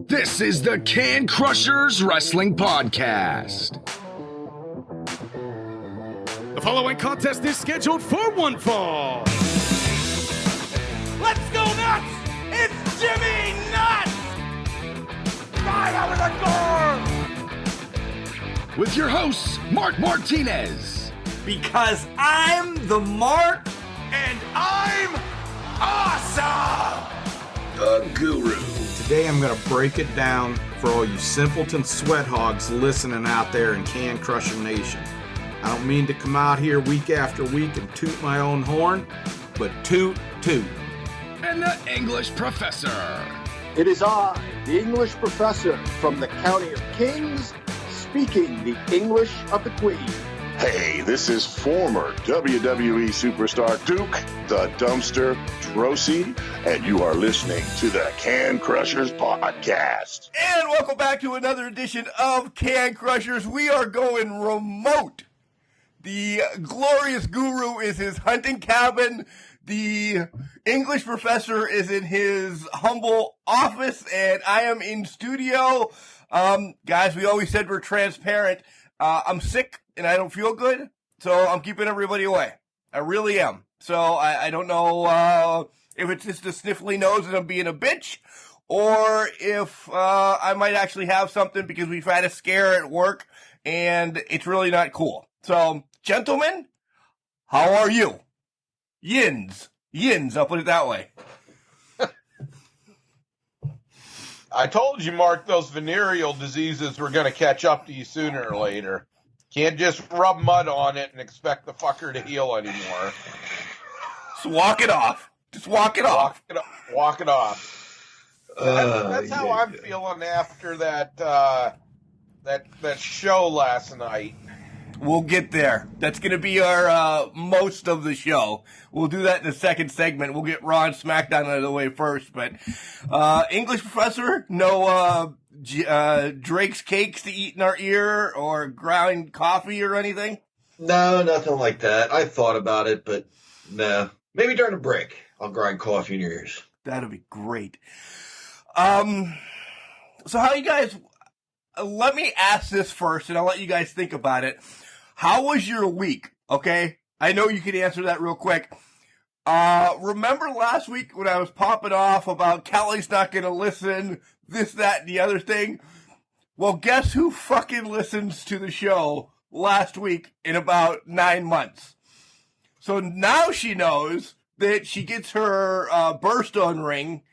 This is the Can Crushers Wrestling Podcast. The following contest is scheduled for one fall. Let's go nuts! It's Jimmy Nuts! Right out of the door! With your hosts, Mark Martinez. Because I'm the Mark and I'm awesome! The Guru. Today I'm going to break it down for all you simpleton sweat hogs listening out there in Can Crusher Nation. I don't mean to come out here week after week and toot my own horn, but toot. And the English Professor. It is I, the English professor from the County of Kings, speaking the English of the Queen. Hey, this is former WWE superstar Duke, the Dumpster Drosy, and you are listening to the Can Crushers Podcast. And welcome back to another edition of Can Crushers. We are going remote. The glorious Guru is his hunting cabin. The English professor is in his humble office, and I am in studio. Guys, we always said we're transparent. I'm sick and I don't feel good, so I'm keeping everybody away. I really am. So I don't know if it's just a sniffly nose and I'm being a bitch, or if I might actually have something because we've had a scare at work and it's really not cool. So, gentlemen, how are you? Yins, I'll put it that way. I told you, Mark, those venereal diseases were going to catch up to you sooner or later. Can't just rub mud on it and expect the fucker to heal anymore. Just walk it off. Walk it off. That's how I'm feeling after that show last night. We'll get there. That's going to be our most of the show. We'll do that in the second segment. We'll get Raw and SmackDown out of the way first. But English professor, no Drake's cakes to eat in our ear or ground coffee or anything? No, nothing like that. I thought about it, but no. Maybe during a break, I'll grind coffee in your ears. That'll be great. So how you guys... Let me ask this first, and I'll let you guys think about it. How was your week? Okay? I know you can answer that real quick. Remember last week when I was popping off about Kelly's not going to listen, this, that, and the other thing? Well, guess who fucking listens to the show last week in about 9 months? So now she knows that she gets her birthstone ring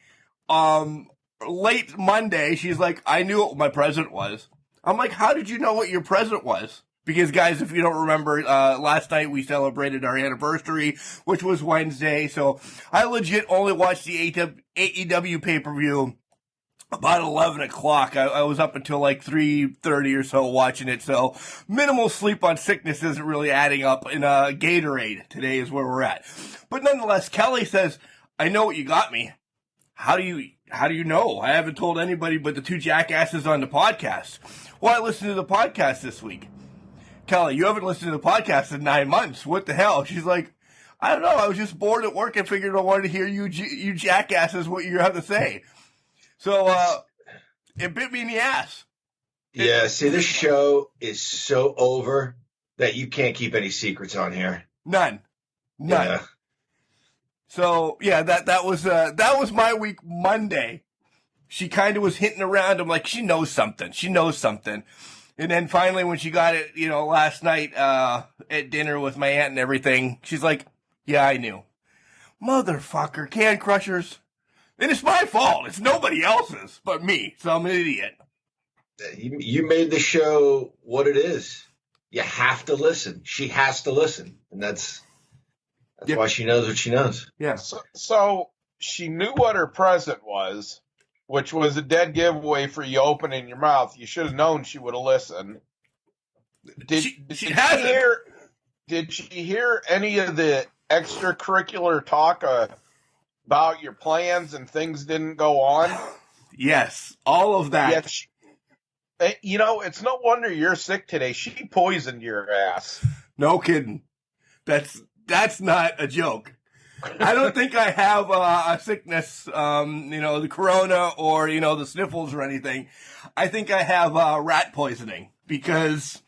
late Monday. She's like, I knew what my present was. I'm like, how did you know what your present was? Because, guys, if you don't remember, last night we celebrated our anniversary, which was Wednesday. So I legit only watched the AEW pay-per-view about 11 o'clock. I was up until like 3:30 or so watching it. So minimal sleep on sickness isn't really adding up. In Gatorade today is where we're at. But nonetheless, Kelly says, I know what you got me. How do you know? I haven't told anybody but the two jackasses on the podcast. Well, I listened to the podcast this week. Kelly, you haven't listened to the podcast in 9 months. What the hell? She's like, I don't know. I was just bored at work and figured I wanted to hear you jackasses what you have to say. So, it bit me in the ass. Yeah, see, this show is so over that you can't keep any secrets on here. None. Yeah. So, yeah, that was my week Monday. She kind of was hinting around. I'm like, she knows something. And then finally when she got it, last night, at dinner with my aunt and everything, she's like, yeah, I knew. Motherfucker, Can Crushers. And it's my fault. It's nobody else's but me. So I'm an idiot. You made the show what it is. You have to listen. She has to listen. And that's why she knows what she knows. Yeah. So she knew what her present was, which was a dead giveaway for you opening your mouth. You should have known she would have listened. Did she hear any of the extracurricular talk about your plans and things didn't go on? Yes, all of that. Yes. It's no wonder you're sick today. She poisoned your ass. No kidding. That's not a joke. I don't think I have a sickness, the corona or, the sniffles or anything. I think I have rat poisoning because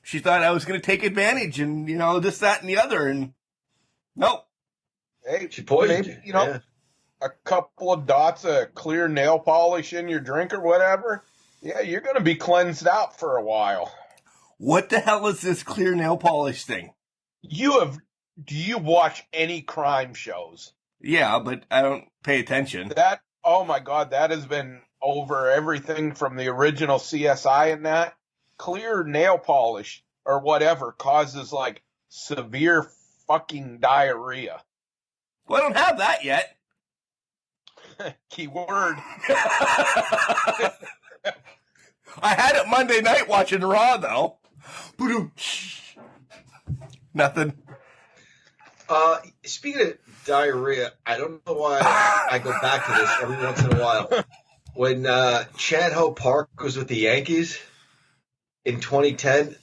she thought I was going to take advantage and, this, that, and the other. And nope. Hey, She poisoned you. Yeah. A couple of dots of clear nail polish in your drink or whatever. Yeah, you're going to be cleansed out for a while. What the hell is this clear nail polish thing? Do you watch any crime shows? Yeah, but I don't pay attention. Oh my God, that has been over everything from the original CSI and that. Clear nail polish or whatever causes like severe fucking diarrhea. Well, I don't have that yet. Keyword. I had it Monday night watching Raw, though. Nothing. Speaking of diarrhea, I don't know why I go back to this every once in a while. When Chan-Ho Park was with the Yankees in 2010,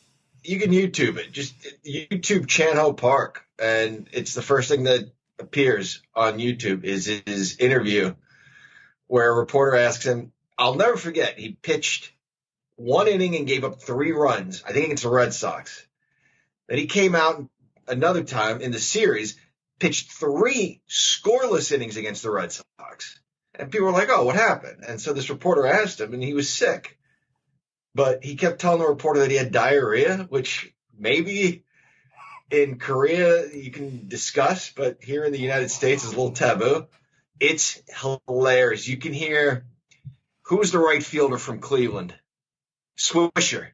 you can YouTube it. Just YouTube Chan-Ho Park, and it's the first thing that appears on YouTube is his interview where a reporter asks him, I'll never forget, he pitched one inning and gave up 3 runs, I think against the Red Sox. Then he came out another time in the series, pitched 3 scoreless innings against the Red Sox. And people were like, oh, what happened? And so this reporter asked him, and he was sick. But he kept telling the reporter that he had diarrhea, which maybe in Korea you can discuss, but here in the United States is a little taboo. It's hilarious. You can hear, who's the right fielder from Cleveland? Swisher.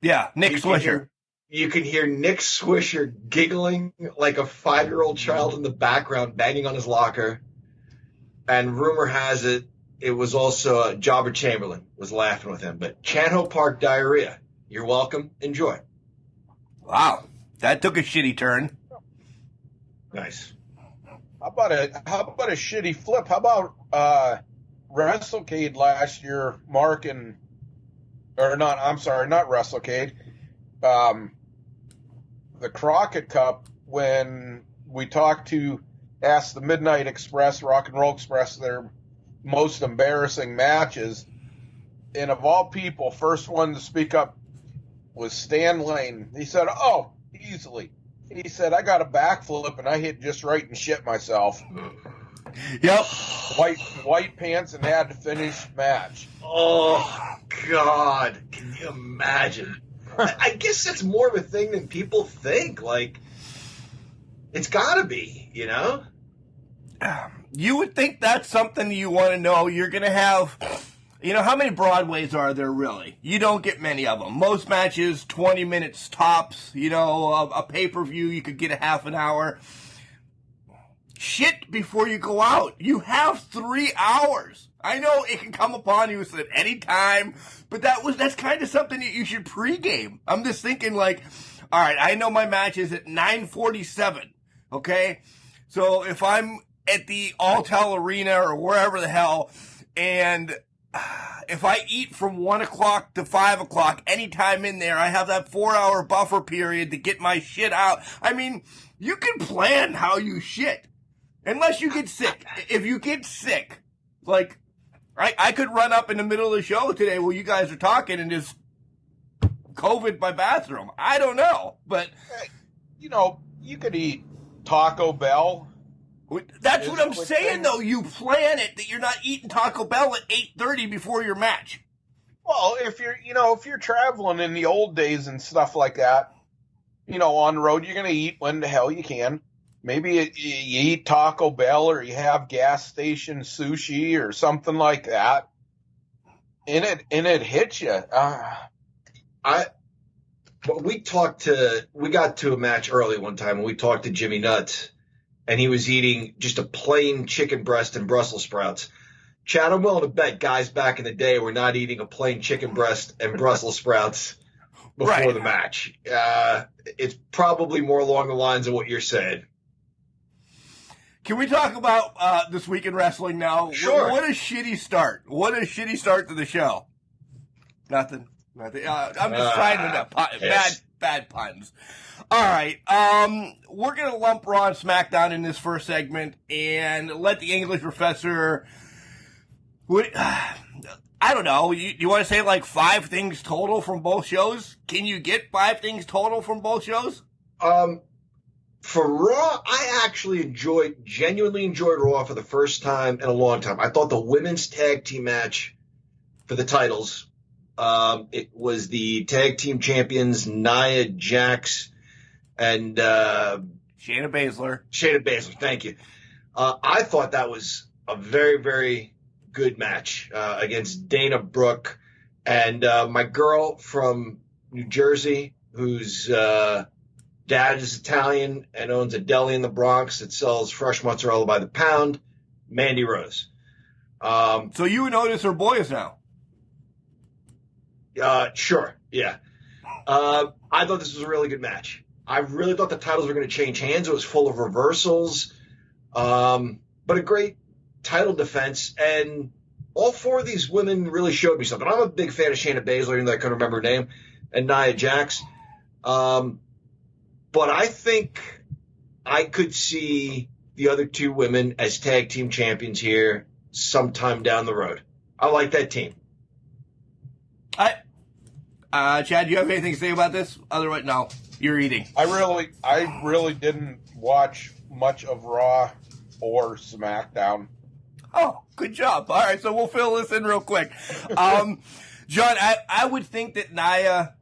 Yeah, Nick Swisher. You can hear Nick Swisher giggling like a 5-year-old child in the background, banging on his locker. And rumor has it, it was also Jobber Chamberlain was laughing with him. But Chan-Ho Park diarrhea. You're welcome. Enjoy. Wow. That took a shitty turn. Nice. How about a shitty flip? How about WrestleCade last year, not WrestleCade. The Crockett Cup, when we asked the Midnight Express, Rock and Roll Express, their most embarrassing matches. And of all people, first one to speak up was Stan Lane. He said, oh, easily. He said, I got a backflip and I hit just right and shit myself. Yep. White pants and had to finish match. Oh, God. Can you imagine? I guess that's more of a thing than people think. Like, it's got to be, You would think that's something you want to know. You're going to have, how many Broadways are there really? You don't get many of them. Most matches, 20 minutes tops. A pay-per-view, you could get a half an hour. Shit before you go out. You have 3 hours. I know it can come upon you at any time, but that's kind of something that you should pregame. I'm just thinking all right, I know my match is at 9:47, okay? So if I'm at the Alltel Arena or wherever the hell, and if I eat from 1 o'clock to 5 o'clock, anytime in there, I have that 4-hour buffer period to get my shit out. I mean, you can plan how you shit. Unless you get sick. If you get sick, I could run up in the middle of the show today while you guys are talking and just COVID my bathroom. I don't know, but you could eat Taco Bell. That's what I'm saying, though. You plan it that you're not eating Taco Bell at 8:30 before your match. Well, if you're traveling in the old days and stuff like that, on the road, you're going to eat when the hell you can. Maybe you eat Taco Bell or you have gas station sushi or something like that. And it hits you. We got to a match early one time and we talked to Jimmy Nuts and he was eating just a plain chicken breast and Brussels sprouts. Chad, I'm willing to bet guys back in the day were not eating a plain chicken breast and Brussels sprouts before the match. It's probably more along the lines of what you're saying. Can we talk about this week in wrestling now? Sure. What a shitty start. What a shitty start to the show. Nothing. I'm just trying to bad puns. All right, we're gonna lump Raw and SmackDown in this first segment and let the English professor. I don't know. You want to say like 5 things total from both shows? Can you get 5 things total from both shows? For Raw, I actually genuinely enjoyed Raw for the first time in a long time. I thought the women's tag team match for the titles, it was the tag team champions Nia Jax and Shayna Baszler. Shayna Baszler, thank you. I thought that was a very, very good match against Dana Brooke and my girl from New Jersey, whose dad is Italian and owns a deli in the Bronx that sells fresh mozzarella by the pound, Mandy Rose. So you and Otis are boys now? Sure, yeah. I thought this was a really good match. I really thought the titles were going to change hands. It was full of reversals, but a great title defense, and all 4 of these women really showed me something. I'm a big fan of Shayna Baszler, even though I couldn't remember her name, and Nia Jax. But I think I could see the other 2 women as tag team champions here sometime down the road. I like that team. Chad, do you have anything to say about this? Otherwise, no. You're eating. I really didn't watch much of Raw or SmackDown. Oh, good job. All right, so we'll fill this in real quick. John, I would think that Nia,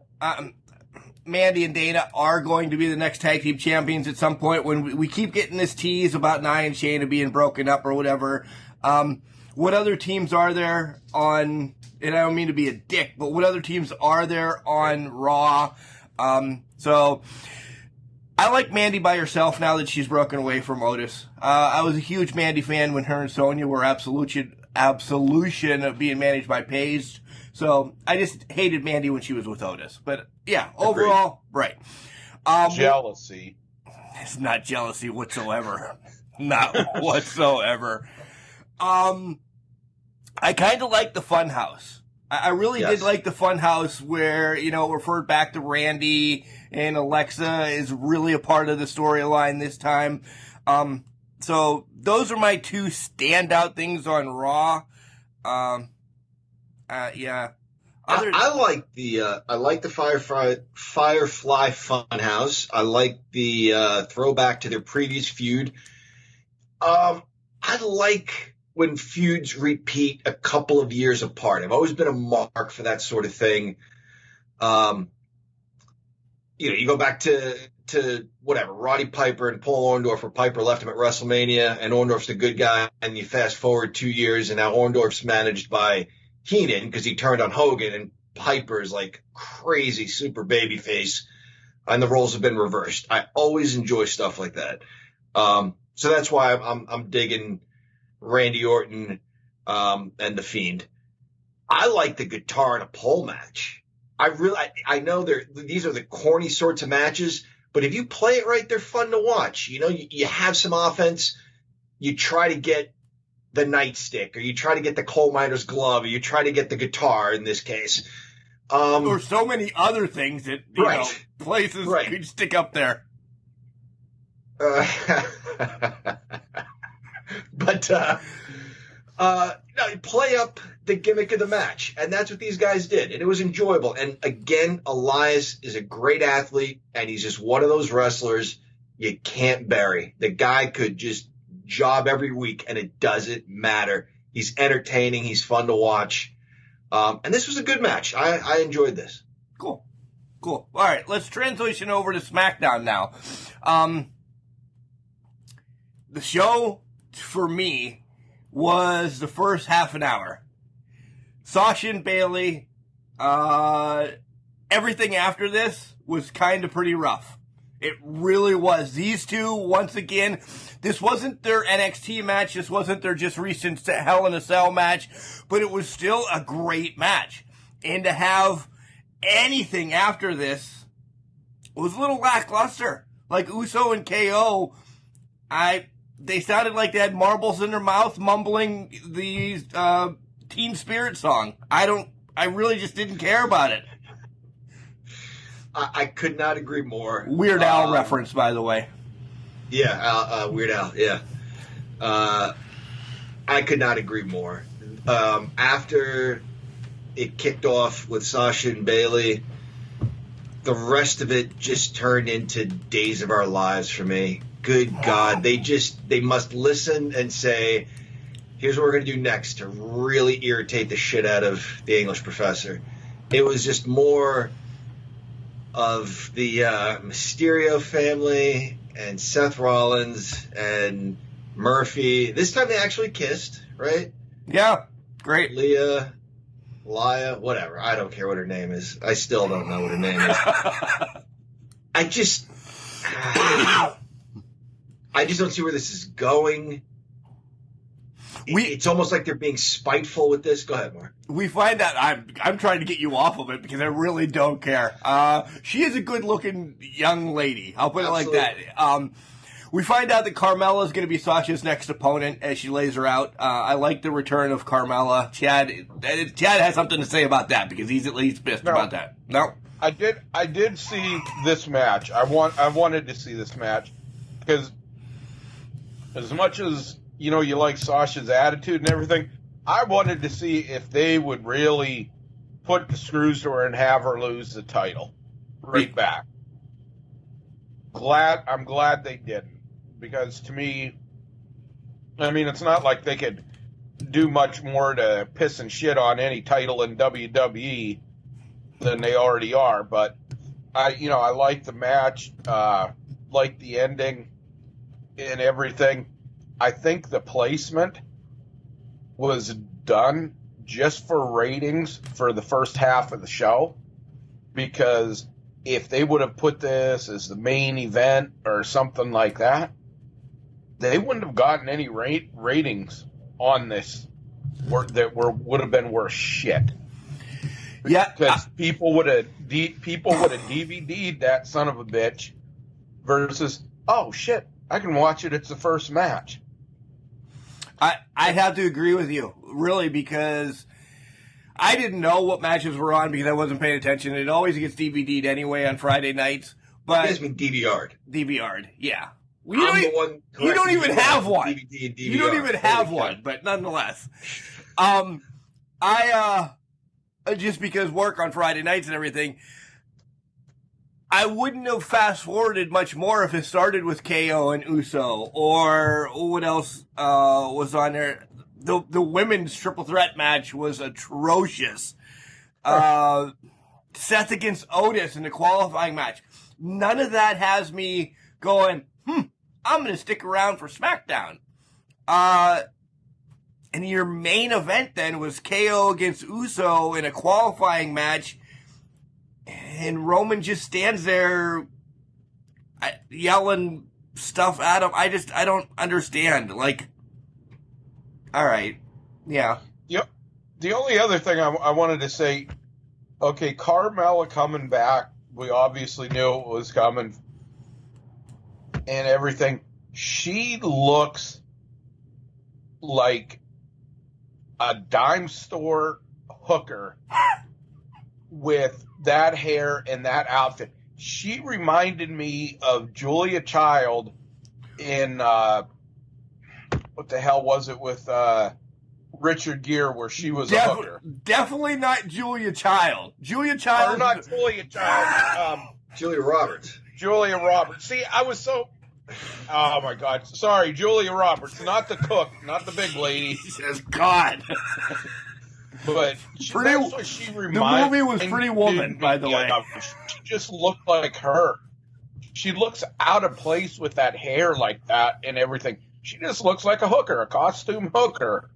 Mandy, and Dana are going to be the next tag team champions at some point. When we keep getting this tease about Nia and Shayna being broken up or whatever, what other teams are there on, and I don't mean to be a dick, but what other teams are there on Raw? So I like Mandy by herself now that she's broken away from Otis. I was a huge Mandy fan when her and Sonya were absolution of being managed by Paige. So I just hated Mandy when she was with Otis. But yeah, overall, right. Jealousy. It's not jealousy whatsoever. Not whatsoever. I kind of like the Funhouse. I really did like the Funhouse where, it referred back to Randy and Alexa is really a part of the storyline this time. So those are my 2 standout things on Raw. Yeah. I like the Firefly Funhouse. I like the throwback to their previous feud. I like when feuds repeat a couple of years apart. I've always been a mark for that sort of thing. You go back to whatever, Roddy Piper and Paul Orndorff, where Piper left him at WrestleMania, and Orndorff's the good guy, and you fast forward 2 years, and now Orndorff's managed by Heenan because he turned on Hogan, and Piper's like crazy super babyface, and the roles have been reversed. I always enjoy stuff like that. So that's why I'm digging Randy Orton and The Fiend. I like the guitar in a pole match. I know these are the corny sorts of matches, but if you play it right, they're fun to watch. You have some offense. You try to get the nightstick, or you try to get the coal miner's glove, or you try to get the guitar in this case. Or so many other things that, places could stick up there. But play up the gimmick of the match, and that's what these guys did, and it was enjoyable. And again, Elias is a great athlete, and he's just one of those wrestlers you can't bury. The guy could just job every week, and it doesn't matter. He's entertaining. He's fun to watch. And this was a good match. I enjoyed this. Cool. All right, let's transition over to SmackDown now. The show, for me, was the first half an hour. Sasha and Bayley, everything after this was kind of pretty rough. It really was. These two, once again, this wasn't their NXT match. This wasn't their just recent Hell in a Cell match, but it was still a great match. And to have anything after this was a little lackluster. Like Uso and KO, they sounded like they had marbles in their mouth mumbling the Team Spirit song. I really just didn't care about it. I could not agree more. Weird Al reference, by the way. Yeah, Weird Al, yeah. I could not agree more. After it kicked off with Sasha and Bayley, the rest of it just turned into Days of Our Lives for me. Good God. They must listen and say, here's what we're going to do next to really irritate the shit out of the English Professor. It was just more of the Mysterio family and Seth Rollins and Murphy. This time they actually kissed, right? Yeah, great. Lya, whatever. I don't care what her name is. I still don't know what her name is. I just don't see where this is going. It's almost like they're being spiteful with this. Go ahead, Mark. We find that I'm trying to get you off of it because I really don't care. She is a good-looking young lady. I'll put Absolutely. it like that. We find out that Carmella is going to be Sasha's next opponent as she lays her out. I like the return of Carmella. Chad has something to say about that because he's at least pissed about that. No, I did see this match. I wanted to see this match because as much as you like Sasha's attitude and everything, I wanted to see if they would really put the screws to her and have her lose the title right back. I'm glad they didn't, because to me, I mean, it's not like they could do much more to piss and shit on any title in WWE than they already are. But I like the match, like the ending and everything. I think the placement was done just for ratings for the first half of the show, because if they would have put this as the main event or something like that, they wouldn't have gotten any ratings on this that would have been worth shit. Yeah, because people would have DVD'd that son of a bitch versus, oh shit, I can watch it. It's the first match. I'd have to agree with you, really, because I didn't know what matches were on because I wasn't paying attention. It always gets DVD'd anyway on Friday nights. But it has been DVR'd. DVR'd, yeah. You don't even have one. You don't even have one, but nonetheless. I just because work on Friday nights and everything, I wouldn't have fast-forwarded much more if it started with KO and Uso, or what else was on there. The women's triple threat match was atrocious. Seth against Otis in the qualifying match. None of that has me going, I'm going to stick around for SmackDown. And your main event then was KO against Uso in a qualifying match. And Roman just stands there yelling stuff at him. I don't understand. Like, all right. Yeah. Yep. The only other thing I wanted to say, okay, Carmella coming back, we obviously knew it was coming and everything. She looks like a dime store hooker with that hair and that outfit. She reminded me of Julia Child in what the hell was it with Richard Gere, where she was a hooker. Definitely not Julia Child. Julia Child. Or not Julia Child. Julia Roberts. Julia Roberts. See, I was so. Oh my God! Sorry, Julia Roberts, not the cook, not the big lady. Says God. But that's what she reminded. The movie was Pretty Woman, by the way. She just looked like her. She looks out of place with that hair like that and everything. She just looks like a hooker, a costume hooker.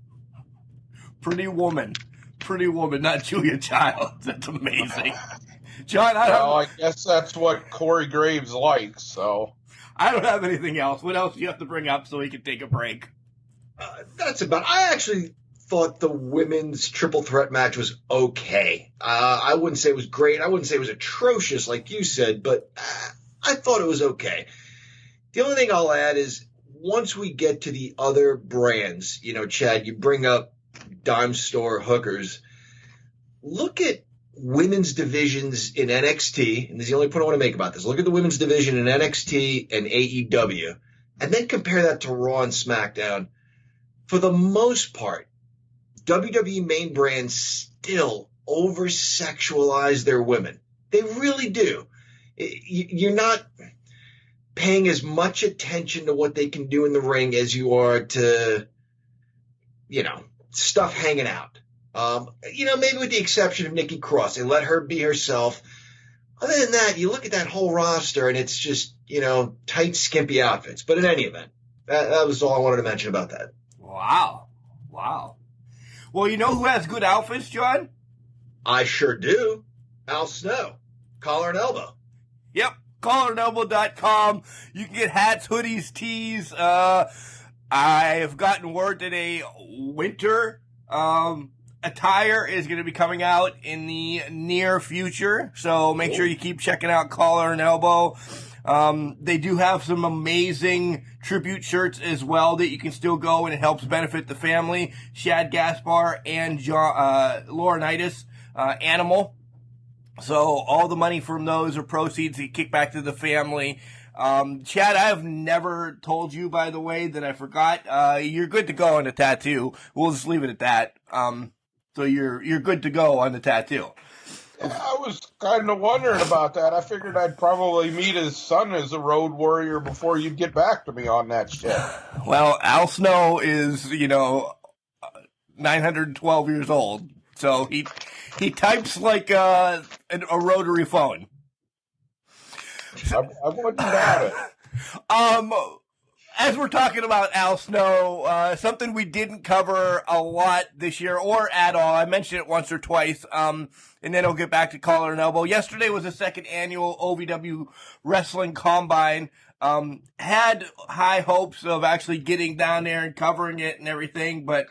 Pretty Woman, not Julia Child. That's amazing. John, I guess that's what Corey Graves likes. So I don't have anything else. What else do you have to bring up so we can take a break? That's about. I actually thought the women's triple threat match was okay. I wouldn't say it was great. I wouldn't say it was atrocious like you said, but I thought it was okay. The only thing I'll add is once we get to the other brands, Chad, you bring up dime store hookers. Look at women's divisions in NXT, and this is the only point I want to make about this. Look at the women's division in NXT and AEW, and then compare that to Raw and SmackDown. For the most part, WWE main brands still over-sexualize their women. They really do. You're not paying as much attention to what they can do in the ring as you are to, stuff hanging out. Maybe with the exception of Nikki Cross, they let her be herself. Other than that, you look at that whole roster and it's just, tight, skimpy outfits. But in any event, that was all I wanted to mention about that. Wow. Well, you know who has good outfits, John? I sure do. Al Snow. Collar and elbow. Yep. collarandelbow.com. You can get hats, hoodies, tees. I've gotten word that a winter attire is going to be coming out in the near future. So make sure you keep checking out Collar and Elbow. They do have some amazing tribute shirts as well that you can still go, and it helps benefit the family. Shad Gaspar and Laurinaitis, Animal. So all the money from those are proceeds that kick back to the family. Chad, I have never told you, by the way, that I forgot. You're good to go on the tattoo. We'll just leave it at that. So you're good to go on the tattoo. I was kind of wondering about that. I figured I'd probably meet his son as a road warrior before you'd get back to me on that shit. Well, Al Snow is, 912 years old. So he types like a rotary phone. I wouldn't doubt it. As we're talking about Al Snow, something we didn't cover a lot this year or at all. I mentioned it once or twice, and then I'll get back to Collar and Elbow. Yesterday was the second annual OVW Wrestling Combine. Had high hopes of actually getting down there and covering it and everything, but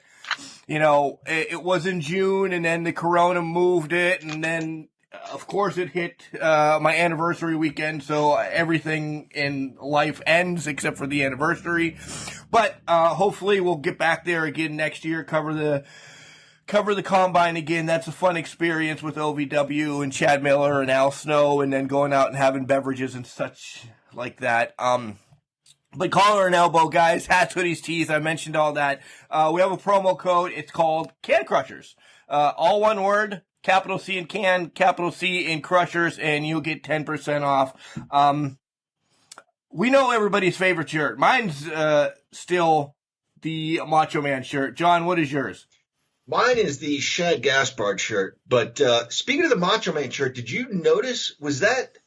it was in June, and then the Corona moved it, and then, of course, it hit my anniversary weekend, so everything in life ends except for the anniversary. But hopefully we'll get back there again next year, cover the Combine again. That's a fun experience with OVW and Chad Miller and Al Snow, and then going out and having beverages and such like that. But Collar and Elbow, guys, hats, hoodies, tees, I mentioned all that. We have a promo code. It's called Can Crushers. All one word, capital C in Can, capital C in Crushers, and you'll get 10% off. We know everybody's favorite shirt. Mine's still the Macho Man shirt. John, what is yours? Mine is the Shad Gaspard shirt. But speaking of the Macho Man shirt, did you notice, was that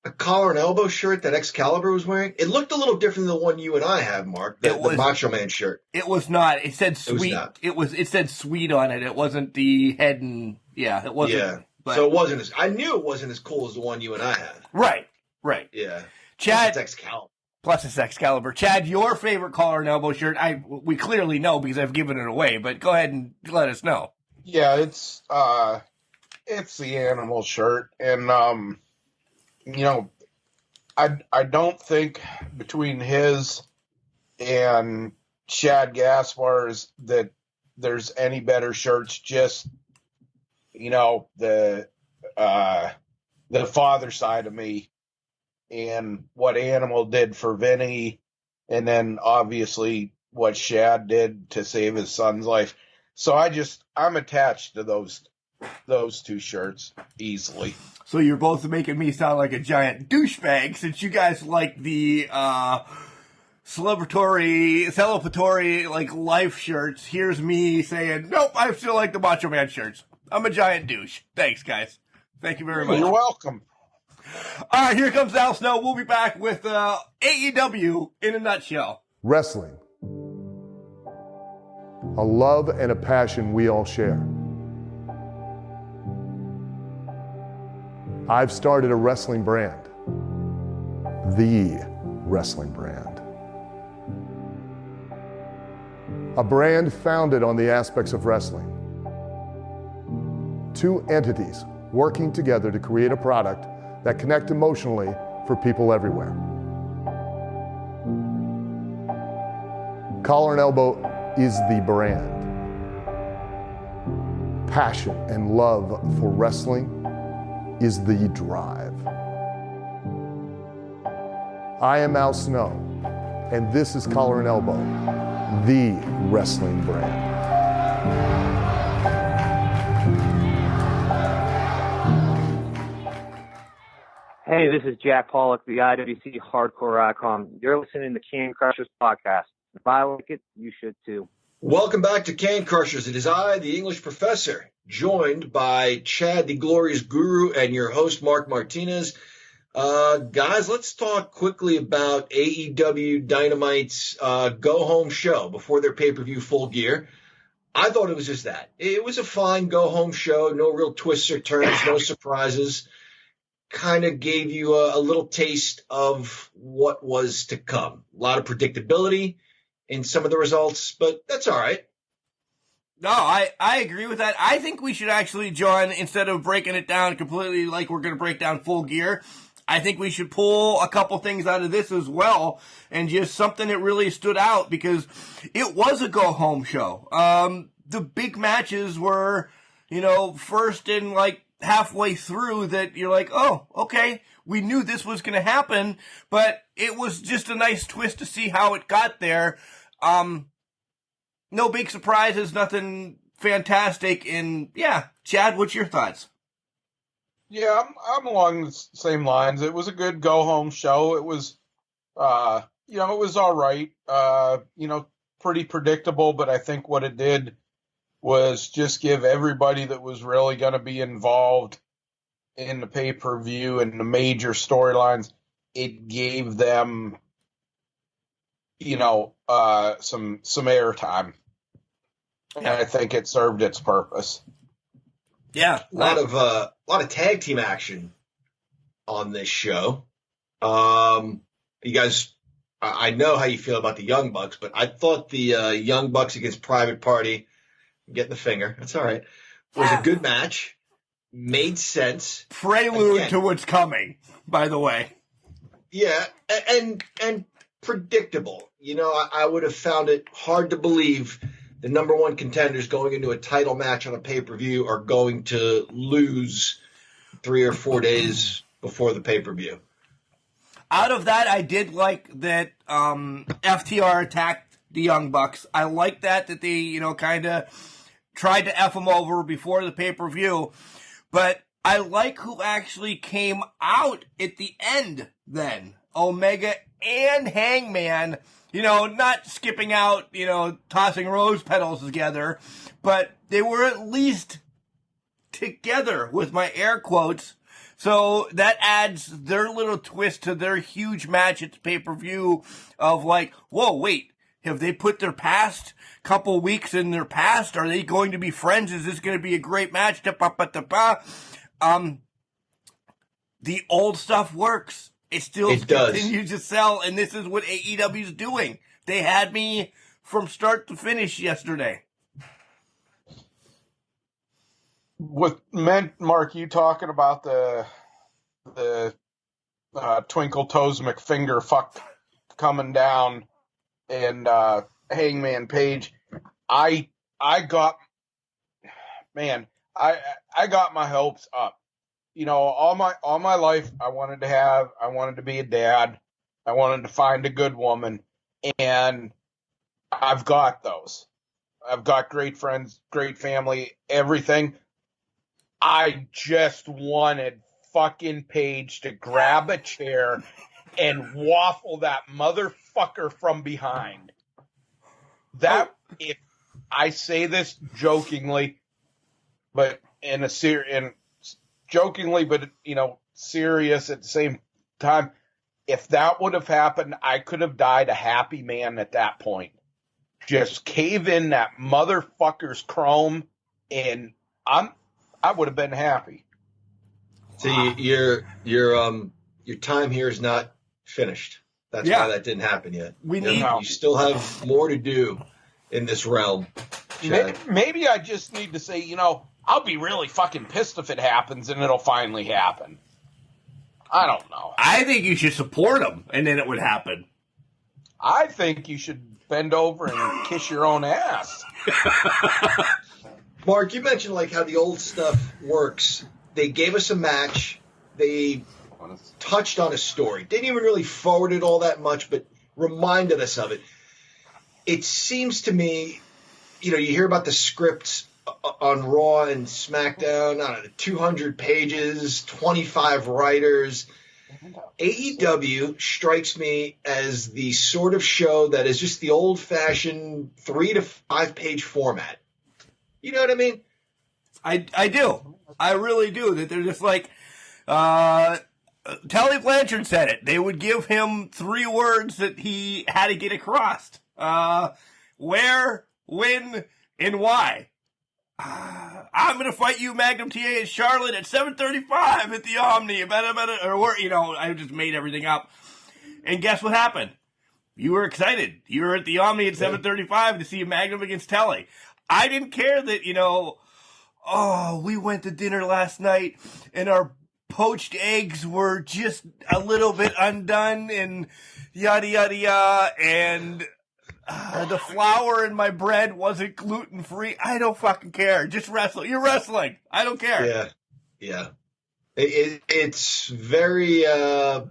a Collar and Elbow shirt that Excalibur was wearing? It looked a little different than the one you and I have, Mark. The Macho Man shirt. It was not. It said sweet. It said sweet on it. It wasn't the head and it wasn't. Yeah. So it wasn't I knew it wasn't as cool as the one you and I have. Right. Yeah. Chad. Plus it's Excalibur. Plus it's Excalibur. Chad, your favorite Collar and Elbow shirt? We clearly know because I've given it away, but go ahead and let us know. Yeah, it's the Animal shirt, and I don't think between his and Shad Gaspar's that there's any better shirts. Just the father side of me and what Animal did for Vinny, and then obviously what Shad did to save his son's life. So I'm attached to those two shirts easily. So you're both making me sound like a giant douchebag since you guys like the celebratory like life shirts. Here's me saying, nope, I still like the Macho Man shirts. I'm a giant douche. Thanks, guys. Thank you very much. You're welcome. All right, here comes Al Snow. We'll be back with AEW in a nutshell. Wrestling. A love and a passion we all share. I've started a wrestling brand. The wrestling brand. A brand founded on the aspects of wrestling. Two entities working together to create a product that connect emotionally for people everywhere. Collar and Elbow is the brand. Passion and love for wrestling is the drive. I am Al Snow, and this is Collar and Elbow, the wrestling brand. Hey, this is Jack Pollock, the IWC Hardcore Icon. You're listening to Can Crushers Podcast. If I like it, you should too. Welcome back to Can Crushers. It is I, the English Professor, joined by Chad, the Glorious Guru, and your host, Mark Martinez. Guys, let's talk quickly about AEW Dynamite's go-home show before their pay-per-view Full Gear. I thought it was just that. It was a fine go-home show, no real twists or turns, no surprises. Kind of gave you a little taste of what was to come. A lot of predictability in some of the results, but that's all right. No, I agree with that. I think we should actually, John, instead of breaking it down completely like we're going to break down Full Gear, I think we should pull a couple things out of this as well, and just something that really stood out, because it was a go-home show. The big matches were, first and like halfway through that you're like, oh, okay, we knew this was going to happen, but it was just a nice twist to see how it got there. No big surprises, nothing fantastic, and yeah, Chad, what's your thoughts? Yeah, I'm along the same lines. It was a good go-home show. It was, it was all right. Pretty predictable, but I think what it did was just give everybody that was really going to be involved in the pay-per-view and the major storylines, it gave them, some airtime. And I think it served its purpose. Yeah, a lot of tag team action on this show. You guys, I know how you feel about the Young Bucks, but I thought the Young Bucks against Private Party, getting the finger, that's all right, was a good match. Made sense. Prelude to what's coming, by the way. Yeah, and predictable. I would have found it hard to believe the number one contenders going into a title match on a pay-per-view are going to lose 3 or 4 days before the pay-per-view. Out of that, I did like that FTR attacked the Young Bucks. I like that they, kind of tried to F them over before the pay-per-view. But I like who actually came out at the end then. Omega and Hangman, not skipping out, tossing rose petals together, but they were at least together with my air quotes. So that adds their little twist to their huge match at the pay-per-view of like, whoa, wait, have they put their past couple weeks in their past? Are they going to be friends? Is this going to be a great match? The old stuff works. It still continues to sell, and this is what AEW is doing. They had me from start to finish yesterday. With Mark, you talking about the Twinkle Toes McFinger fuck coming down and Hangman Page, I got my hopes up. All my life I wanted to be a dad. I wanted to find a good woman, and I've got those. I've got great friends, great family, everything. I just wanted fucking Paige to grab a chair and waffle that motherfucker from behind. If I say this jokingly, but jokingly, but serious at the same time, if that would have happened, I could have died a happy man at that point. Just cave in that motherfucker's chrome, and I would have been happy. So your time here is not finished. That's why that didn't happen yet. You still have more to do in this realm. Maybe I just need to say, I'll be really fucking pissed if it happens, and it'll finally happen. I don't know. I think you should support him, and then it would happen. I think you should bend over and kiss your own ass. Mark, you mentioned like how the old stuff works, They gave us a match. They touched on a story. Didn't even really forward it all that much, but reminded us of it. It seems to me, you hear about the scripts on Raw and SmackDown, I don't know, 200 pages, 25 writers. AEW strikes me as the sort of show that is just the old-fashioned 3 to 5 page format. You know what I mean? I do. I really do. That they're just like, Tully Blanchard said it. They would give him 3 words that he had to get across. Where, when, and why. I'm going to fight you, Magnum TA, in Charlotte at 7:35 at the Omni. I just made everything up. And guess what happened? You were excited. You were at the Omni at 7:35 to see Magnum against Tully. I didn't care that, we went to dinner last night and our poached eggs were just a little bit undone and yada, yada, yada. And the flour in my bread wasn't gluten-free. I don't fucking care. Just wrestle. You're wrestling. I don't care. Yeah. It's very, I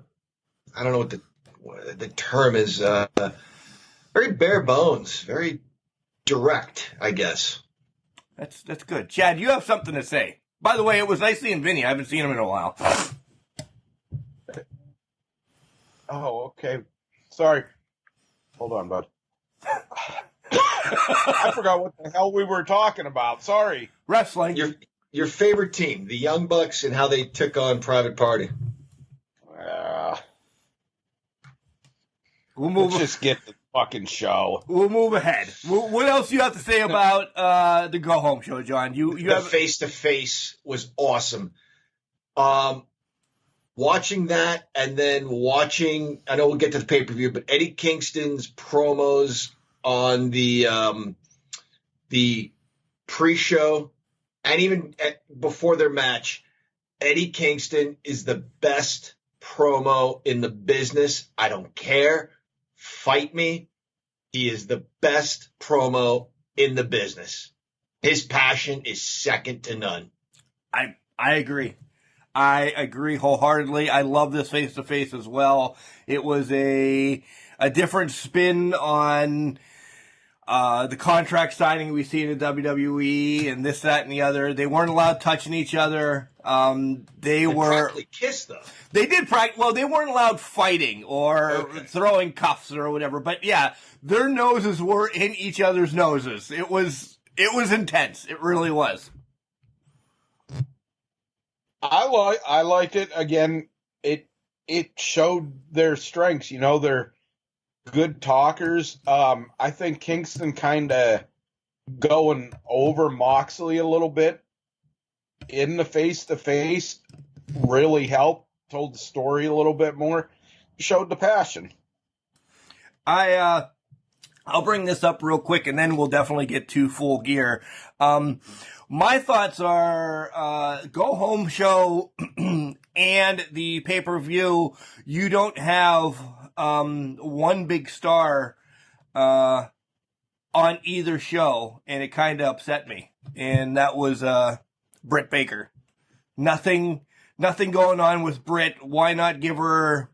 don't know what the term is, very bare bones, very direct, I guess. That's good. Chad, you have something to say. By the way, it was nice seeing Vinny. I haven't seen him in a while. Oh, okay. Sorry. Hold on, bud. I forgot what the hell we were talking about. Sorry. Wrestling. Your favorite team, the Young Bucks, and how they took on Private Party. Let's just get the fucking show. We'll move ahead. What else do you have to say about the Go Home show, John? The face-to-face was awesome. Watching that and then watching, I know we'll get to the pay-per-view, but Eddie Kingston's promos on the pre-show and even before their match, Eddie Kingston is the best promo in the business. I don't care. Fight me. He is the best promo in the business. His passion is second to none. I agree. I agree wholeheartedly. I love this face-to-face as well. It was a different spin on the contract signing we see in the WWE and this, that, and the other. They weren't allowed touching each other. They were practically kissed though. They did practice. Well, they weren't allowed fighting or throwing cuffs or whatever. But yeah, their noses were in each other's noses. It was intense. It really was. I liked it. Again, it showed their strengths. They're good talkers. I think Kingston kind of going over Moxley a little bit in the face-to-face really helped. Told the story a little bit more. Showed the passion. I'll bring this up real quick, and then we'll definitely get to Full Gear. My thoughts are Go Home show and the pay-per-view. You don't have one big star on either show, and it kind of upset me. And that was Britt Baker. Nothing going on with Britt. Why not give her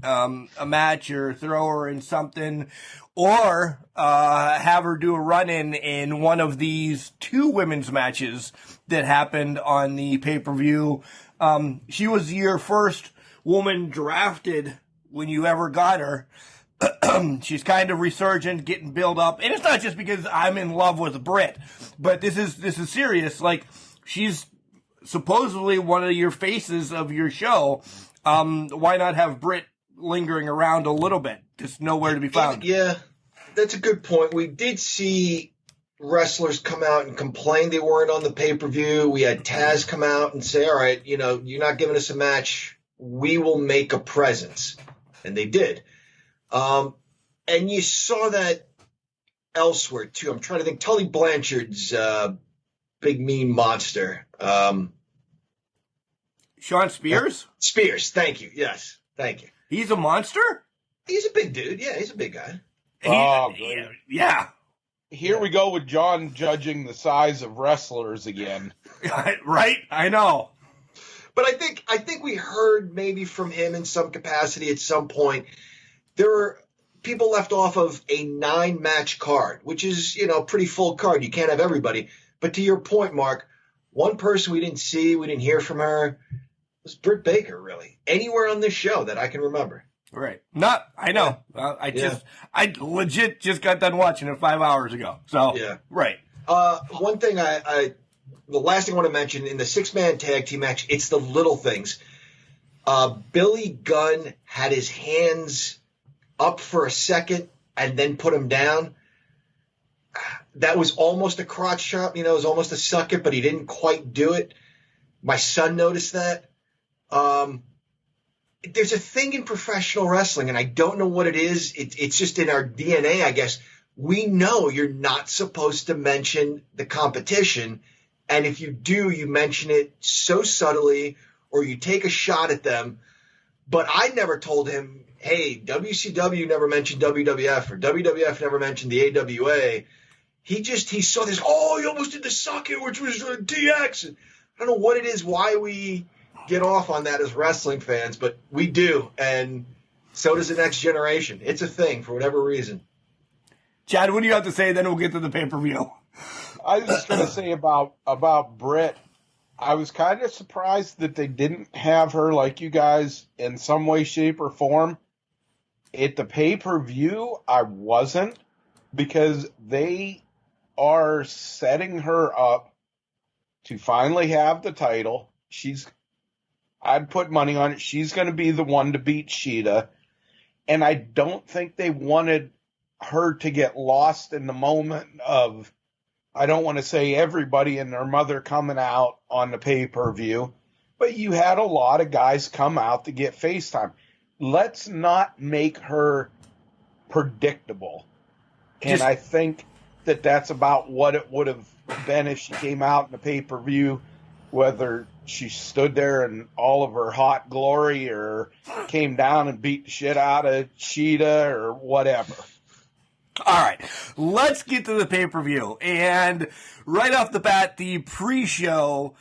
a match or throw her in something, or have her do a run-in in one of these 2 women's matches that happened on the pay-per-view. She was your first woman drafted when you ever got her. She's kind of resurgent, getting built up. And it's not just because I'm in love with Britt, but this is serious. Like, she's supposedly one of your faces of your show. Why not have Britt lingering around a little bit? Just nowhere to be found. Yeah, that's a good point. We did see wrestlers come out and complain they weren't on the pay-per-view. We had Taz come out and say, all right, you're not giving us a match. We will make a presence. And they did. And you saw that elsewhere, too. I'm trying to think. Tully Blanchard's big, mean monster. Sean Spears? Spears, thank you. Yes, thank you. He's a monster? He's a big dude. Yeah, he's a big guy. Yeah. Here we go with John judging the size of wrestlers again. Right? I know. But I think we heard maybe from him in some capacity at some point. There were people left off of a 9-match card, which is, a pretty full card. You can't have everybody. But to your point, Mark, one person we didn't see, we didn't hear from her, was Britt Baker, really. Anywhere on this show that I can remember. Right. I know. I legit just got done watching it 5 hours ago. So, right. One thing the last thing I want to mention, in the 6-man tag team match, it's the little things. Billy Gunn had his hands up for a second and then put him down. That was almost a crotch chop, it was almost a suck it, but he didn't quite do it. My son noticed that. There's a thing in professional wrestling, and I don't know what it is. It's just in our DNA, I guess. We know you're not supposed to mention the competition, and if you do, you mention it so subtly, or you take a shot at them. But I never told him, hey, WCW never mentioned WWF, or WWF never mentioned the AWA. He saw this, he almost did the suck it, which was DX. And I don't know what it is, why we get off on that as wrestling fans, but we do, and so does the next generation. It's a thing for whatever reason. Chad, what do you have to say? Then we'll get to the pay-per-view. I was just going to say about Britt, I was kind of surprised that they didn't have her, like you guys, in some way, shape, or form. At the pay-per-view, I wasn't, because they are setting her up to finally have the title. I'd put money on it. She's going to be the one to beat Sheeta. And I don't think they wanted her to get lost in the moment of, I don't want to say everybody and their mother coming out on the pay-per-view, but you had a lot of guys come out to get FaceTime. Let's not make her predictable. And I think that that's about what it would have been if she came out in the pay-per-view, whether she stood there in all of her hot glory or came down and beat the shit out of Sheeta or whatever. All right, let's get to the pay-per-view. And right off the bat, the pre-show,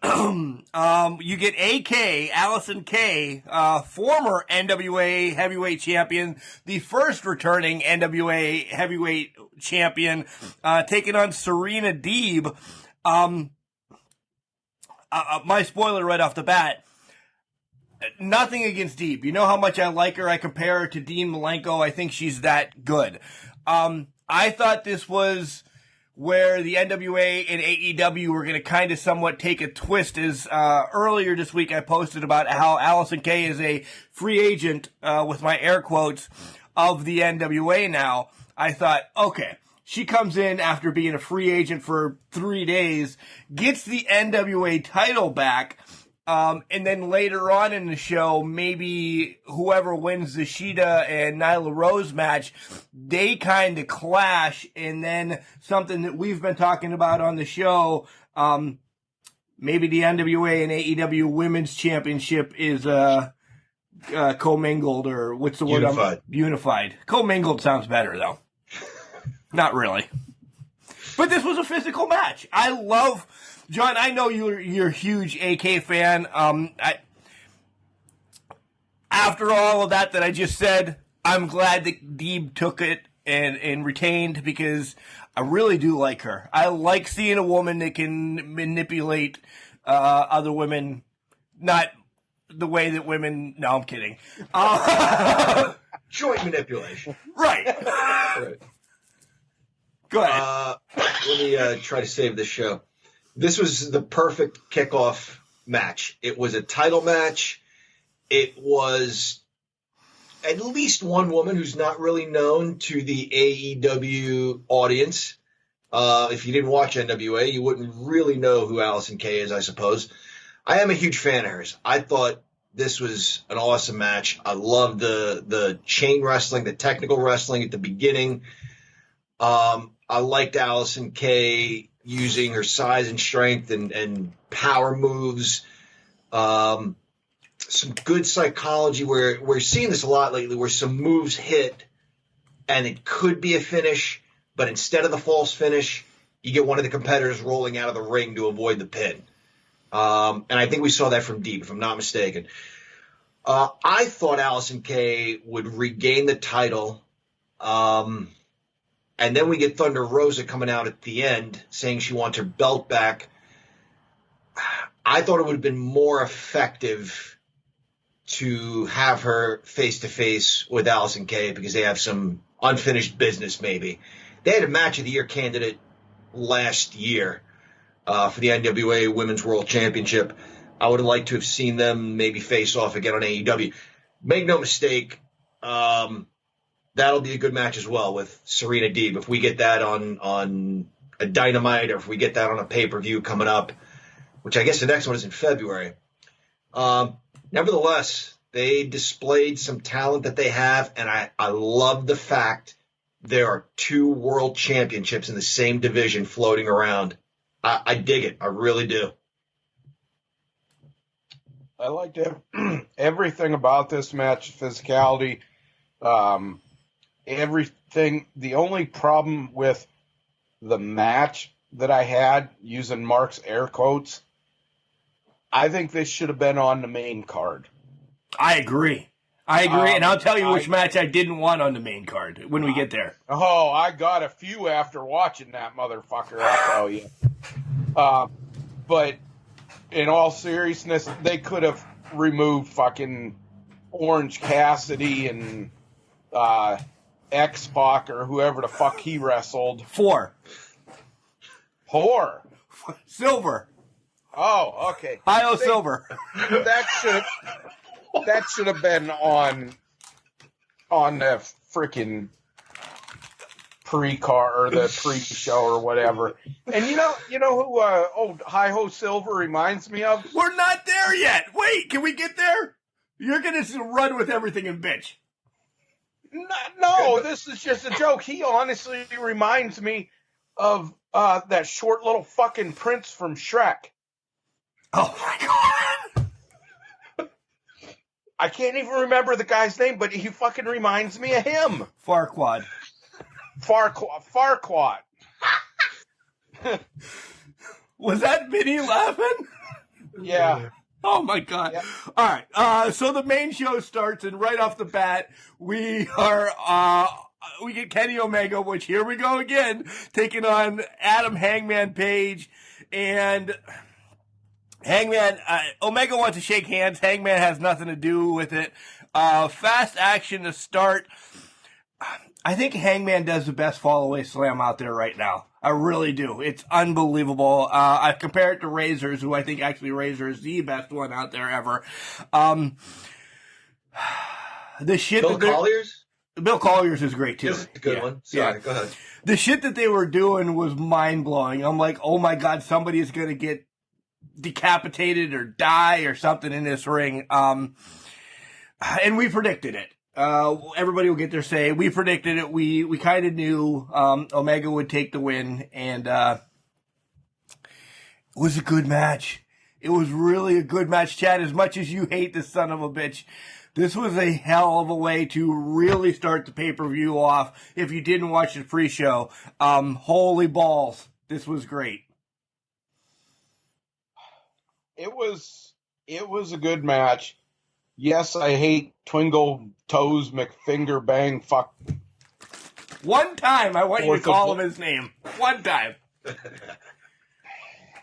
you get AK, Allison Kay, former NWA heavyweight champion, the first returning NWA heavyweight champion, taking on Serena Deeb. My spoiler right off the bat, nothing against Deeb. You know how much I like her. I compare her to Dean Malenko. I think she's that good. I thought this was where the NWA and AEW were going to kind of somewhat take a twist, as earlier this week I posted about how Allison Kay is a free agent, with my air quotes, of the NWA now. I thought, okay, she comes in after being a free agent for 3 days, gets the NWA title back, and then later on in the show, maybe whoever wins the Sheeta and Nyla Rose match, they kind of clash, and then something that we've been talking about on the show, maybe the NWA and AEW Women's Championship is commingled, or what's the word? Unified. Unified. Commingled sounds better, though. Not really. But this was a physical match. I love... John, I know you're a huge AK fan. After all of that I just said, I'm glad that Deeb took it and retained, because I really do like her. I like seeing a woman that can manipulate other women, not the way that women... No, I'm kidding. Joint manipulation. Right. Right. Go ahead. Let me try to save this show. This was the perfect kickoff match. It was a title match. It was at least one woman who's not really known to the AEW audience. If you didn't watch NWA, you wouldn't really know who Allison Kay is, I suppose. I am a huge fan of hers. I thought this was an awesome match. I loved the chain wrestling, the technical wrestling at the beginning. I liked Allison Kay using her size and strength and power moves. Some good psychology where we're seeing this a lot lately, where some moves hit and it could be a finish, but instead of the false finish, you get one of the competitors rolling out of the ring to avoid the pin. And I think we saw that from Deep, if I'm not mistaken. I thought Allison Kay would regain the title. And then we get Thunder Rosa coming out at the end saying she wants her belt back. I thought it would have been more effective to have her face-to-face with Allison Kay because they have some unfinished business maybe. They had a Match of the Year candidate last year for the NWA Women's World Championship. I would have liked to have seen them maybe face off again on AEW. Make no mistake, that'll be a good match as well with Serena Deeb. If we get that on a Dynamite or if we get that on a pay-per-view coming up, which I guess the next one is in February. Nevertheless, they displayed some talent that they have, and I love the fact there are 2 world championships in the same division floating around. I dig it. I really do. I liked everything about this match, physicality, everything. The only problem with the match that I had, using Mark's air quotes, I think this should have been on the main card. I agree. And I'll tell you which match I didn't want on the main card when we get there. Oh, I got a few after watching that motherfucker, I'll tell you. But in all seriousness, they could have removed fucking Orange Cassidy and X-Pac or whoever the fuck he wrestled. 4. Silver. Oh, okay. Io Silver. That should have been on the freaking pre-car or the pre-show or whatever. And you know who old Hi-Ho Silver reminds me of? We're not there yet. Wait, can we get there? You're going to run with everything and bitch. No, this is just a joke. He honestly reminds me of that short little fucking prince from Shrek. Oh my God. I can't even remember the guy's name, but he fucking reminds me of him. Farquaad. Was that Vinny laughing? Yeah. Oh my God. Yeah. All right. So the main show starts, and right off the bat, we get Kenny Omega, which here we go again, taking on Adam Hangman Page, and Hangman, Omega wants to shake hands. Hangman has nothing to do with it. Fast action to start. I think Hangman does the best fall-away slam out there right now. I really do. It's unbelievable. I compare it to Razor's, who I think actually Razor is the best one out there ever. The shit Bill Collier's? Bill Collier's is great too. This is a good one. Sorry, go ahead. The shit that they were doing was mind-blowing. I'm like, oh my God, somebody is going to get decapitated or die or something in this ring. And we predicted it. Everybody will get their say. We predicted it. We kind of knew Omega would take the win, and it was a good match. It was really a good match, Chad. As much as you hate this son of a bitch, this was a hell of a way to really start the pay-per-view off. If you didn't watch the pre-show, holy balls, this was great. It was a good match. Yes, I hate Twinkle Toes McFinger Bang Fuck. One time, I want you to call him his name. One time.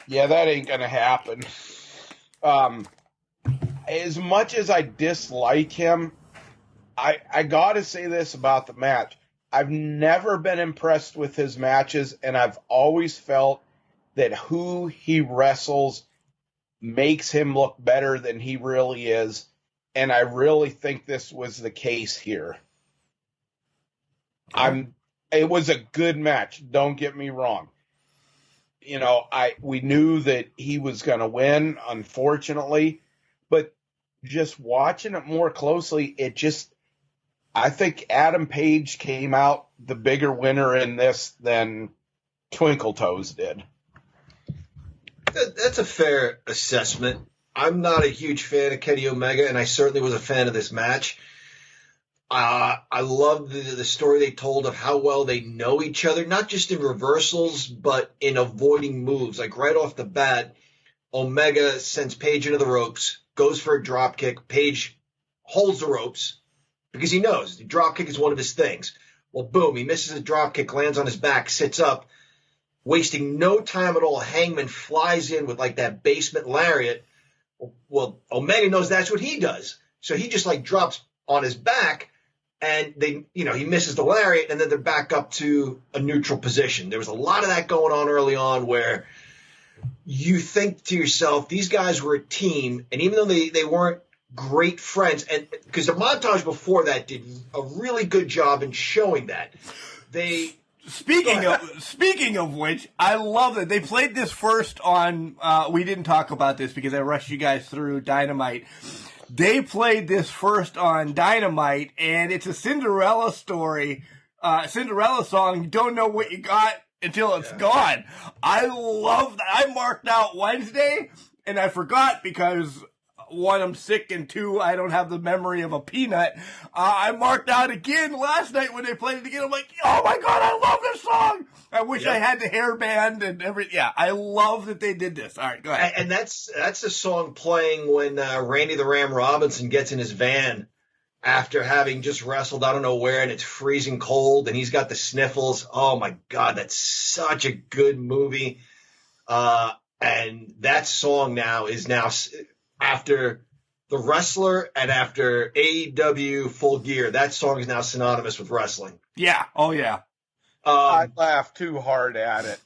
Yeah, that ain't gonna happen. As much as I dislike him, I gotta say this about the match. I've never been impressed with his matches, and I've always felt that who he wrestles makes him look better than he really is. And I really think this was the case here. It was a good match. Don't get me wrong. You know, we knew that he was going to win, unfortunately, but just watching it more closely, I think Adam Page came out the bigger winner in this than Twinkle Toes did. That's a fair assessment. I'm not a huge fan of Kenny Omega, and I certainly was a fan of this match. I love the story they told of how well they know each other, not just in reversals, but in avoiding moves. Like right off the bat, Omega sends Page into the ropes, goes for a drop kick. Page holds the ropes because he knows the drop kick is one of his things. Well, boom, he misses a drop kick, lands on his back, sits up, wasting no time at all. Hangman flies in with like that basement lariat. Well, Omega knows that's what he does. So he just like drops on his back and he misses the lariat and then they're back up to a neutral position. There was a lot of that going on early on where you think to yourself, these guys were a team. And even though they weren't great friends, and because the montage before that did a really good job in showing that. Speaking of which, I love that they played this first on. We didn't talk about this because I rushed you guys through Dynamite. They played this first on Dynamite, and it's a Cinderella story, Cinderella song. You don't know what you got until it's gone. I love that. I marked out Wednesday, and I forgot because. One, I'm sick, and two, I don't have the memory of a peanut. I marked out again last night when they played it again. I'm like, oh my God, I love this song. I wish I had the hairband and everything. Yeah, I love that they did this. All right, go ahead. And that's the song playing when Randy the Ram Robinson gets in his van after having just wrestled I don't know where, and it's freezing cold, and he's got the sniffles. Oh my God, that's such a good movie. And that song is now after The Wrestler and after AEW Full Gear, that song is now synonymous with wrestling. Yeah. Oh, yeah. I laughed too hard at it.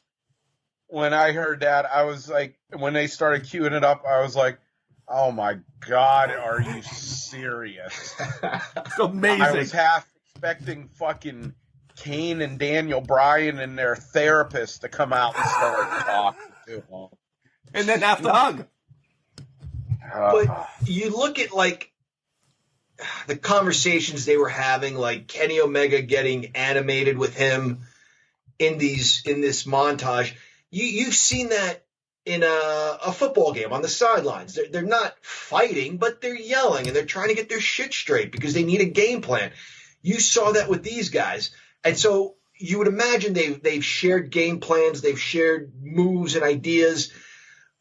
When I heard that, I was like, when they started queuing it up, I was like, oh my God, are you serious? It's amazing. I was half expecting fucking Kane and Daniel Bryan and their therapist to come out and start talking to them. And then have to hug. But you look at like the conversations they were having, like Kenny Omega getting animated with him in this montage. You've seen that in a football game on the sidelines. They're not fighting, but they're yelling and they're trying to get their shit straight because they need a game plan. You saw that with these guys, and so you would imagine they've shared game plans, they've shared moves and ideas.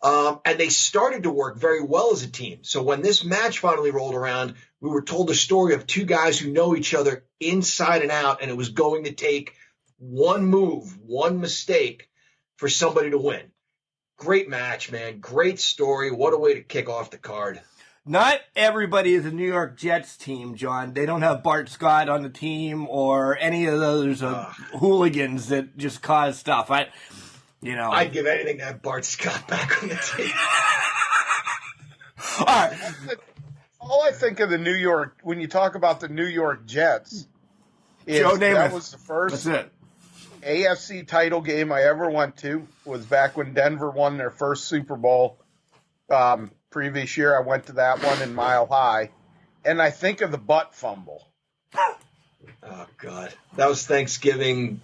And they started to work very well as a team. So when this match finally rolled around, we were told the story of two guys who know each other inside and out, and it was going to take one move, one mistake for somebody to win. Great match, man. Great story. What a way to kick off the card. Not everybody is a New York Jets team, John. They don't have Bart Scott on the team or any of those hooligans that just cause stuff. I'd give anything to have Bart Scott back on the team. All right. All I think of when you talk about the New York Jets, is Joe Namath. That was the first AFC title game I ever went to. Was back when Denver won their first Super Bowl. Previous year, I went to that one in Mile High. And I think of the butt fumble. Oh, God. That was Thanksgiving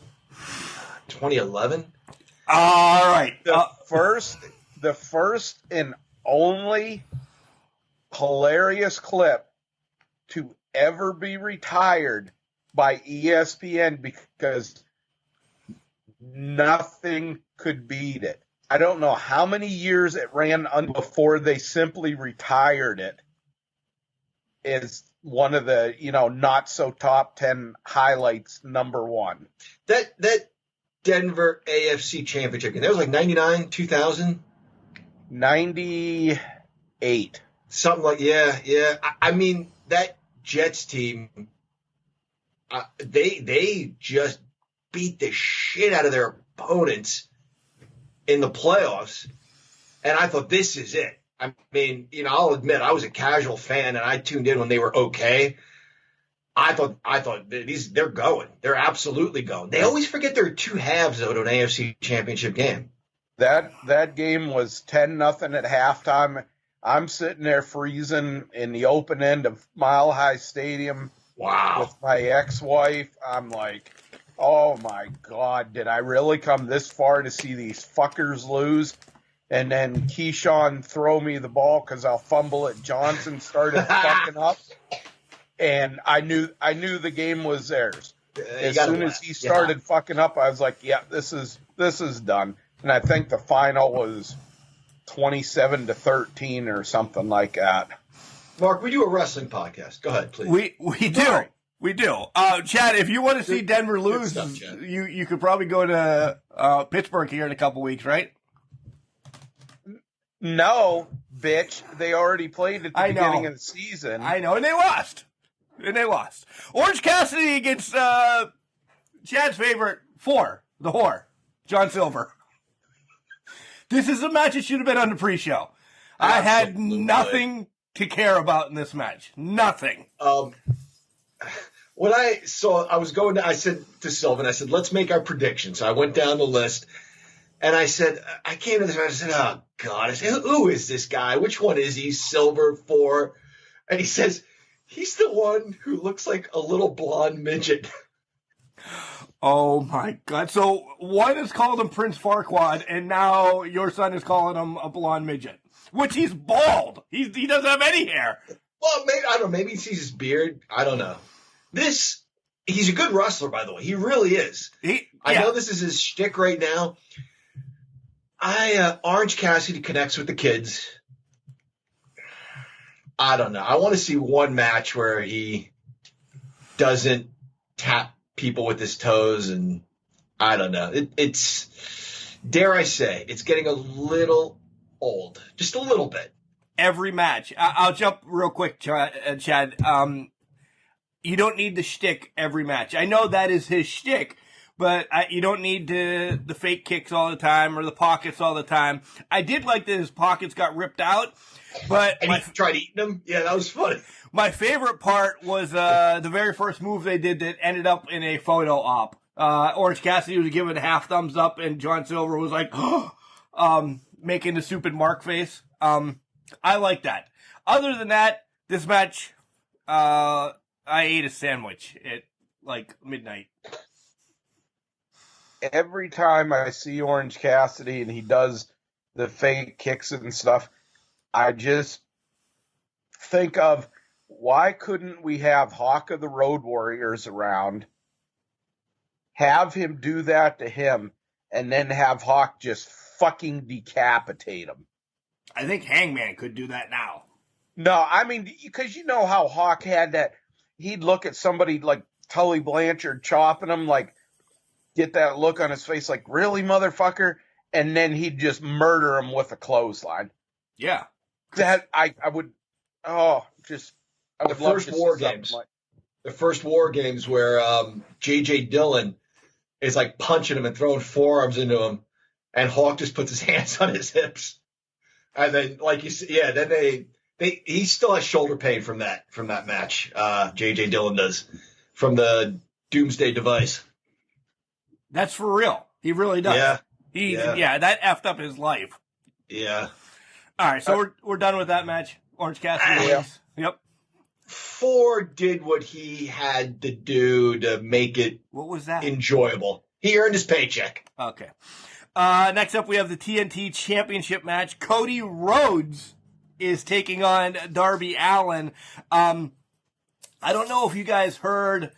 2011? All right. The first and only hilarious clip to ever be retired by ESPN because nothing could beat it. I don't know how many years it ran before they simply retired it. Is one of the, not so top 10 highlights, number one. That Denver AFC Championship game. That was like 99, 2000? 98. Something like, yeah. I mean, that Jets team, they just beat the shit out of their opponents in the playoffs. And I thought, this is it. I mean, I'll admit, I was a casual fan and I tuned in when they were okay. I thought they're going. They're absolutely going. They always forget there are two halves, though, to an AFC Championship game. That game was 10-0 at halftime. I'm sitting there freezing in the open end of Mile High Stadium. Wow. With my ex-wife. I'm like, oh my God, did I really come this far to see these fuckers lose? And then Keyshawn throw me the ball because I'll fumble it. Johnson started fucking up. And I knew the game was theirs. As soon as he started fucking up, I was like, yeah, this is done. And I think the final was 27-13 or something like that. Mark, we do a wrestling podcast. Go ahead, please. We do. We do. Chad, if you want to see Denver lose, you could probably go to Pittsburgh here in a couple weeks, right? No, bitch. They already played at the beginning of the season. I know, and they lost. Orange Cassidy against Chad's favorite, the whore, John Silver. This is a match that should have been on the pre-show. I had nothing to care about in this match. Nothing. When I saw, I said to Sylvan, I said, let's make our predictions. So I went down the list, and I said, I came to this match, I said, oh, God. I said, who is this guy? Which one is he? Silver 4? And he says, he's the one who looks like a little blonde midget. Oh, my God. So one is called him Prince Farquaad, and now your son is calling him a blonde midget, which he's bald. He doesn't have any hair. Well, maybe, I don't know. Maybe he sees his beard. I don't know. He's a good wrestler, by the way. He really is. I know this is his shtick right now. Orange Cassidy connects with the kids. I don't know. I want to see one match where he doesn't tap people with his toes, and I don't know. It's, dare I say, it's getting a little old. Just a little bit. Every match. I'll jump real quick, Chad. You don't need the shtick every match. I know that is his shtick, but you don't need the fake kicks all the time or the pockets all the time. I did like that his pockets got ripped out, but and he tried eating them. Yeah, that was funny. My favorite part was the very first move they did that ended up in a photo op. Orange Cassidy was giving a half thumbs up, and John Silver was like, making the stupid Mark face. I like that. Other than that, this match, I ate a sandwich at like midnight. Every time I see Orange Cassidy and he does the fake kicks and stuff, I just think of, why couldn't we have Hawk of the Road Warriors around, have him do that to him, and then have Hawk just fucking decapitate him? I think Hangman could do that now. No, I mean, because you know how Hawk had that, he'd look at somebody like Tully Blanchard chopping him, like, get that look on his face like, really, motherfucker? And then he'd just murder him with a clothesline. Yeah. That, I would, the first War Games. The first War Games where J.J. Dillon is like punching him and throwing forearms into him, and Hawk just puts his hands on his hips. And then, like you said, then he still has shoulder pain from that match. J.J. Dillon does, from the Doomsday Device. That's for real. He really does. Yeah. That effed up his life. Yeah. All right, so we're done with that match. Orange Cassidy wins. Yep. 4 did what he had to do to make it what was that? Enjoyable. He earned his paycheck. Okay. Next up, we have the TNT Championship match. Cody Rhodes is taking on Darby Allin. I don't know if you guys heard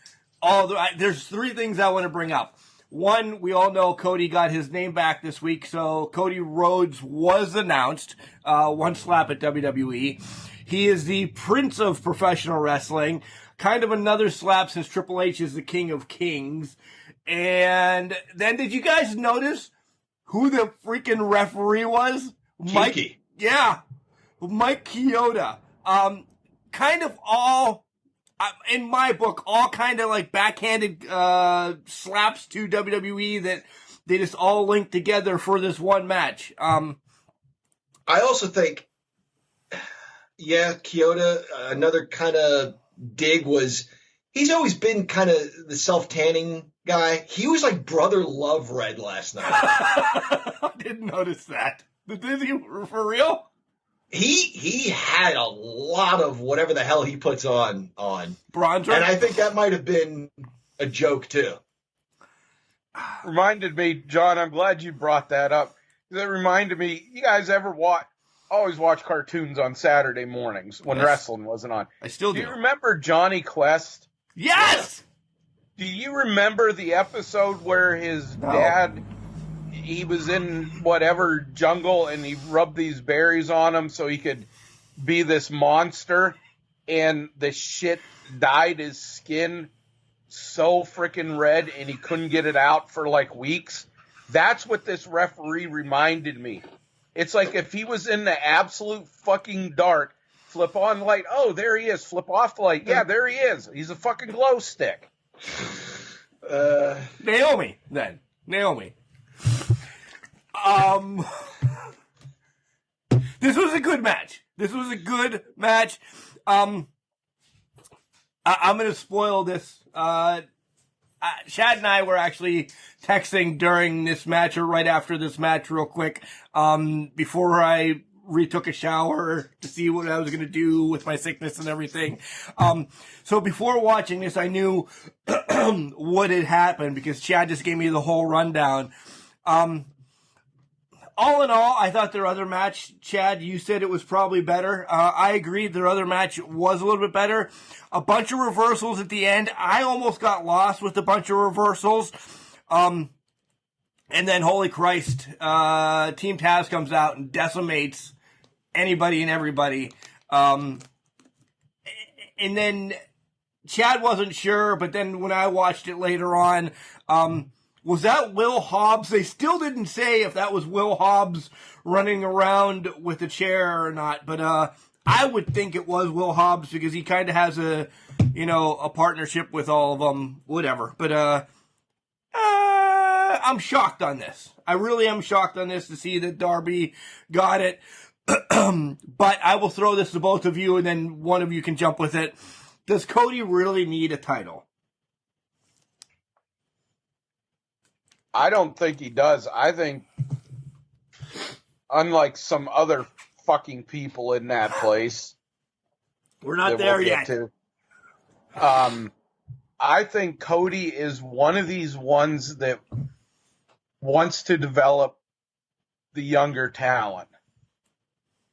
there's 3 things I want to bring up. One, we all know Cody got his name back this week, so Cody Rhodes was announced, one slap at WWE. He is the Prince of Professional Wrestling, kind of another slap since Triple H is the King of Kings. And then did you guys notice who the freaking referee was? Mike. Yeah. Mike Chioda. Kind of all, in my book, all kind of like backhanded slaps to WWE that they just all linked together for this one match. I also think, Chioda, another kind of dig was, he's always been kind of the self-tanning guy. He was like Brother Love Red last night. I didn't notice that. Did he, for real? He had a lot of whatever the hell he puts on. Bronzer? And I think that might have been a joke too. Reminded me, John, I'm glad you brought that up. That reminded me, you guys ever always watch cartoons on Saturday mornings when wrestling wasn't on? I still do. Do you remember Johnny Quest? Yes! Do you remember the episode where his dad he was in whatever jungle and he rubbed these berries on him so he could be this monster, and the shit dyed his skin so freaking red and he couldn't get it out for like weeks. That's what this referee reminded me. It's like if he was in the absolute fucking dark, flip on light, oh, there he is. Flip off light, yeah, there he is. He's a fucking glow stick. Naomi, then. Naomi. This was a good match. I'm going to spoil this. Chad and I were actually texting during this match or right after this match real quick, before I retook a shower to see what I was going to do with my sickness and everything. So before watching this, I knew what had happened because Chad just gave me the whole rundown. All in all, I thought their other match, Chad, you said it was probably better. I agreed their other match was a little bit better. A bunch of reversals at the end. I almost got lost with a bunch of reversals. And then, holy Christ, Team Taz comes out and decimates anybody and everybody. And then Chad wasn't sure, but then when I watched it later on, was that Will Hobbs? They still didn't say if that was Will Hobbs running around with a chair or not, but I would think it was Will Hobbs because he kind of has a partnership with all of them, whatever. But I'm shocked on this. I really am shocked on this to see that Darby got it. But I will throw this to both of you, and then one of you can jump with it. Does Cody really need a title? I don't think he does. I think, unlike some other fucking people in that place, we're not there yet. I think Cody is one of these ones that wants to develop the younger talent.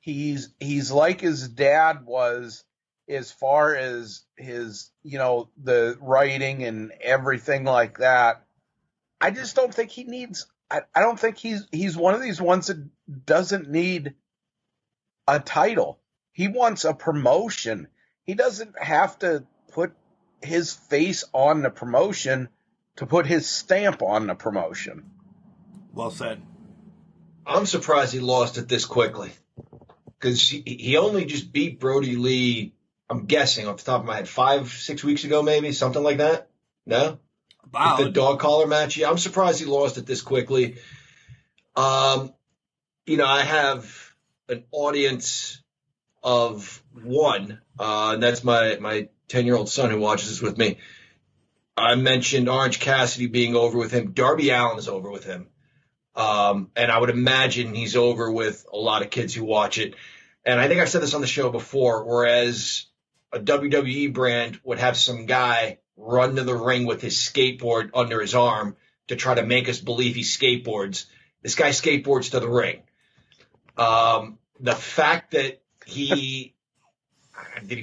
He's like his dad was as far as his, the writing and everything like that. I just don't think he needs. I don't think he's one of these ones that doesn't need a title. He wants a promotion. He doesn't have to put his face on the promotion to put his stamp on the promotion. Well said. I'm surprised he lost it this quickly because he only just beat Brody Lee. I'm guessing off the top of my head, 5-6 weeks ago, maybe something like that. No. Wow. The dog collar match. Yeah, I'm surprised he lost it this quickly. I have an audience of one, and that's my 10-year-old son who watches this with me. I mentioned Orange Cassidy being over with him. Darby Allin is over with him. And I would imagine he's over with a lot of kids who watch it. And I think I've said this on the show before, whereas a WWE brand would have some guy run to the ring with his skateboard under his arm to try to make us believe he skateboards. This guy skateboards to the ring. The fact that did he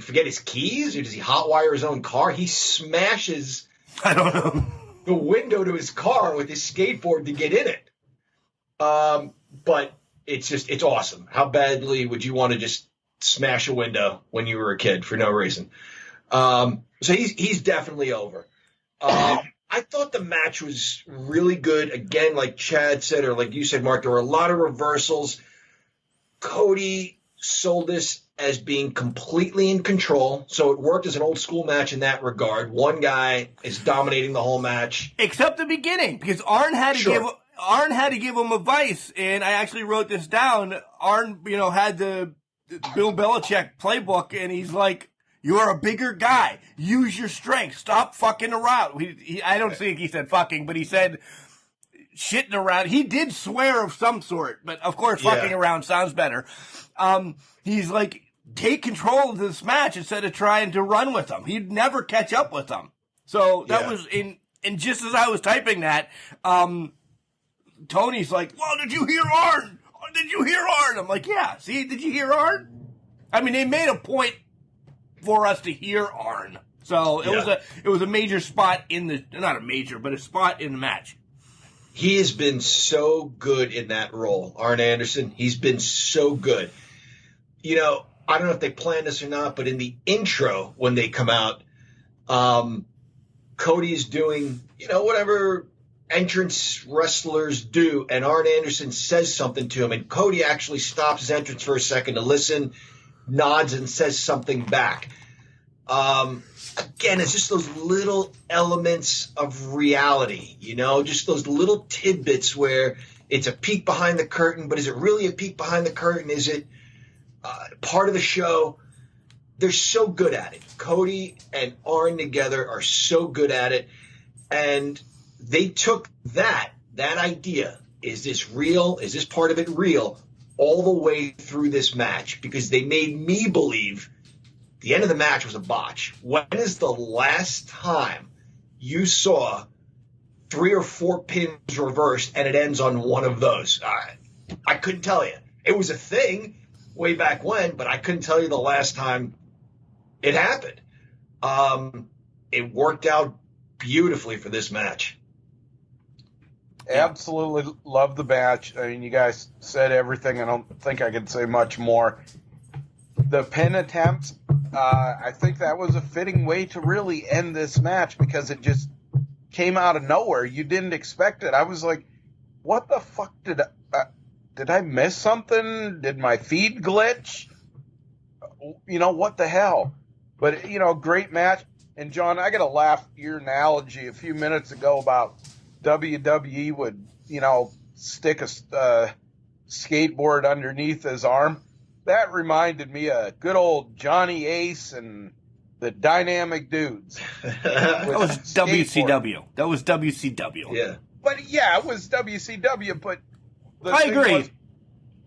forget his keys or does he hotwire his own car? He smashes I don't know the window to his car with his skateboard to get in it. But it's awesome. How badly would you want to just smash a window when you were a kid for no reason? So he's definitely over. I thought the match was really good. Again, like Chad said, or like you said, Mark, there were a lot of reversals. Cody sold this as being completely in control, so it worked as an old school match in that regard. One guy is dominating the whole match. Except the beginning, because Arn had to give him advice, and I actually wrote this down. Arn, had the Bill Belichick playbook, and he's like, "You're a bigger guy. Use your strength. Stop fucking around." I don't think he said fucking, but he said shitting around. He did swear of some sort, but of course fucking around sounds better. He's like, take control of this match instead of trying to run with them. He'd never catch up with them. So that was and just as I was typing that, Tony's like, well, did you hear Arn? Did you hear Arn? I'm like, yeah. See, did you hear Arn? I mean, they made a point for us to hear Arn. So it was a major spot in the, not a major, but a spot in the match. He has been so good in that role, Arn Anderson. He's been so good. You know, I don't know if they planned this or not, but in the intro when they come out, Cody's doing, you know, whatever entrance wrestlers do, and Arn Anderson says something to him, and Cody actually stops his entrance for a second to listen, nods, and says something back. Again, it's just those little elements of reality, you know, just those little tidbits where it's a peek behind the curtain, but is it really a peek behind the curtain? Is it part of the show? They're so good at it. Cody and Arn together are so good at it. And they took that idea, is this real? Is this part of it real? All the way through this match, because they made me believe the end of the match was a botch. When is the last time you saw 3 or 4 pins reversed and it ends on one of those? I couldn't tell you. It was a thing way back when, but I couldn't tell you the last time it happened. It worked out beautifully for this match. Absolutely love the match. I mean, you guys said everything. I don't think I could say much more. The pin attempt, I think that was a fitting way to really end this match because it just came out of nowhere. You didn't expect it. I was like, what the fuck did I miss something? Did my feed glitch? You know, what the hell? But, you know, great match. And, John, I got to laugh at your analogy a few minutes ago about WWE would, you know, stick a skateboard underneath his arm. That reminded me of good old Johnny Ace and the Dynamic Dudes. That was WCW. That was WCW. Yeah. But, yeah, it was WCW, but I agree.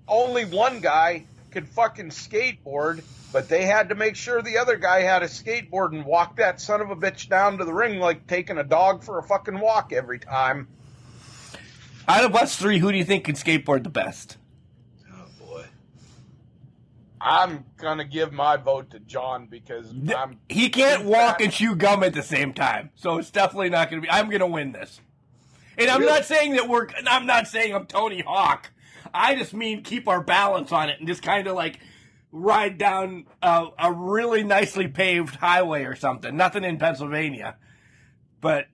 Only one guy could fucking skateboard, but they had to make sure the other guy had a skateboard and walk that son of a bitch down to the ring like taking a dog for a fucking walk every time. Out of us three, who do you think can skateboard the best? Oh, boy. I'm going to give my vote to John because he can't walk and chew gum at the same time, so it's definitely not going to be. I'm going to win this. And I'm not saying I'm not saying I'm Tony Hawk. I just mean keep our balance on it and just kind of like ride down a really nicely paved highway or something. Nothing in Pennsylvania. But,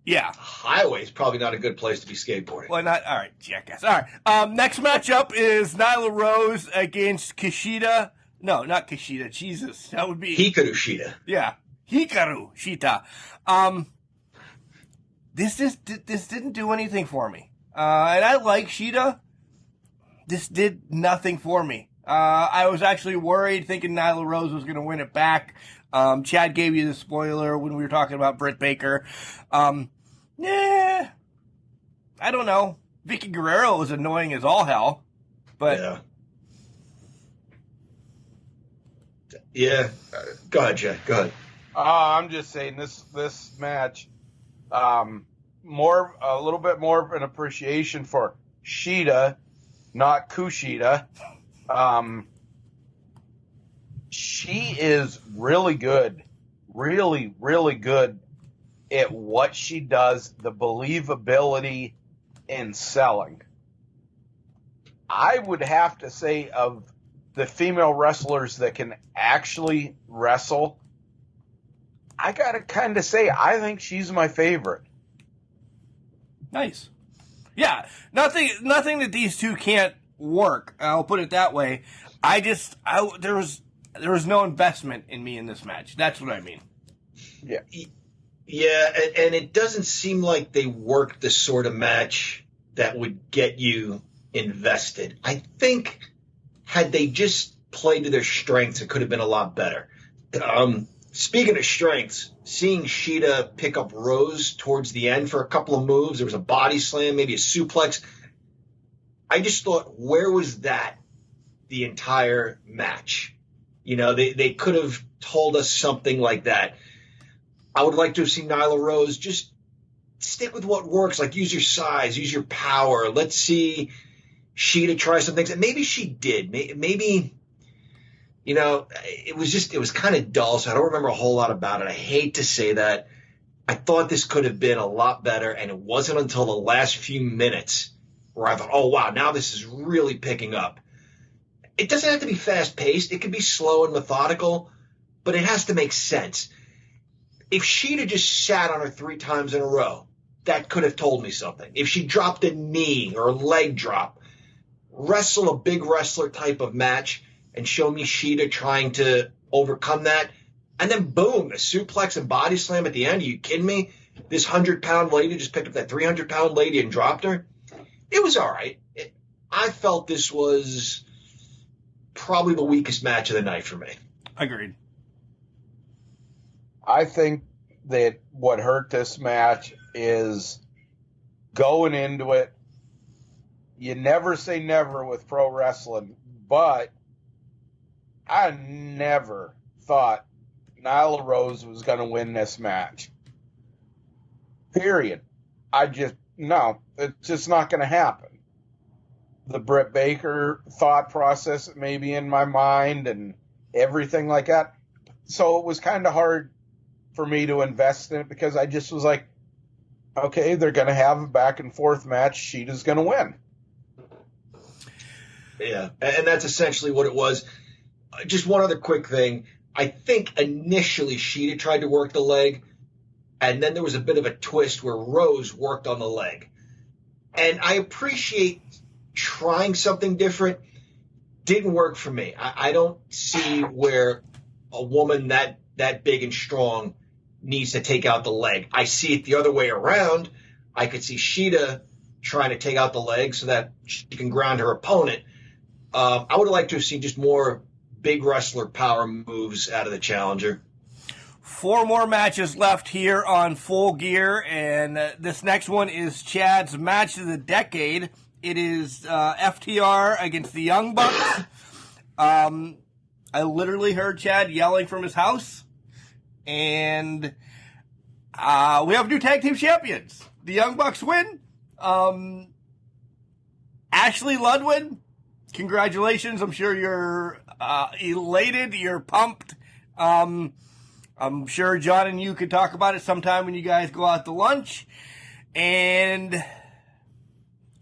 yeah. Highway is probably not a good place to be skateboarding. Well, not. All right, jackass. All right. Next matchup is Nyla Rose against Kushida. No, not Kushida. Jesus. That would be Hikaru Shida. Yeah. Hikaru Shida. This didn't do anything for me. And I like Shida. This did nothing for me. I was actually worried, thinking Nyla Rose was going to win it back. Chad gave you the spoiler when we were talking about Britt Baker. I don't know. Vicky Guerrero was annoying as all hell, but yeah. Go ahead, Chad. Go ahead. I'm just saying this match, a little bit more of an appreciation for Shida, not Kushida. She is really good, really, really good at what she does, the believability in selling. I would have to say of the female wrestlers that can actually wrestle, I got to kind of say I think she's my favorite. Nice. Yeah, nothing that these two can't work. I'll put it that way. There was no investment in me in this match. That's what I mean. Yeah. Yeah, and it doesn't seem like they worked the sort of match that would get you invested. I think had they just played to their strengths, it could have been a lot better. Speaking of strengths, seeing Shida pick up Rose towards the end for a couple of moves, there was a body slam, maybe a suplex. I just thought, where was that the entire match? You know, they could have told us something like that. I would like to have seen Nyla Rose just stick with what works, like use your size, use your power. Let's see Shida try some things. And maybe she did. Maybe, you know, it was kind of dull, so I don't remember a whole lot about it. I hate to say that. I thought this could have been a lot better, and it wasn't until the last few minutes where I thought, oh, wow, now this is really picking up. It doesn't have to be fast-paced. It can be slow and methodical, but it has to make sense. If she'd have just sat on her 3 times in a row, that could have told me something. If she dropped a knee or a leg drop, wrestle a big wrestler type of match and show me Sheeta trying to overcome that, and then boom, a suplex and body slam at the end. Are you kidding me? This 100-pound lady just picked up that 300-pound lady and dropped her. It was all right. I felt this was probably the weakest match of the night for me. Agreed. I think that what hurt this match is going into it. You never say never with pro wrestling, but I never thought Nyla Rose was going to win this match. Period. No, it's just not going to happen. The Britt Baker thought process may be in my mind and everything like that. So it was kind of hard for me to invest in it because I just was like, okay, they're going to have a back and forth match. Sheeta's going to win. Yeah, and that's essentially what it was. Just one other quick thing. I think initially Sheeta tried to work the leg, and then there was a bit of a twist where Rose worked on the leg. And I appreciate trying something different. Didn't work for me. I don't see where a woman that big and strong needs to take out the leg. I see it the other way around. I could see Sheeta trying to take out the leg so that she can ground her opponent. I would have liked to have seen just more big wrestler power moves out of the challenger. 4 more matches left here on Full Gear, and this next one is Chad's match of the decade. It is FTR against the Young Bucks. I literally heard Chad yelling from his house, and we have new tag team champions. The Young Bucks win. Ashley Ludwig, congratulations. I'm sure you're elated. You're pumped. I'm sure John and you could talk about it sometime when you guys go out to lunch. And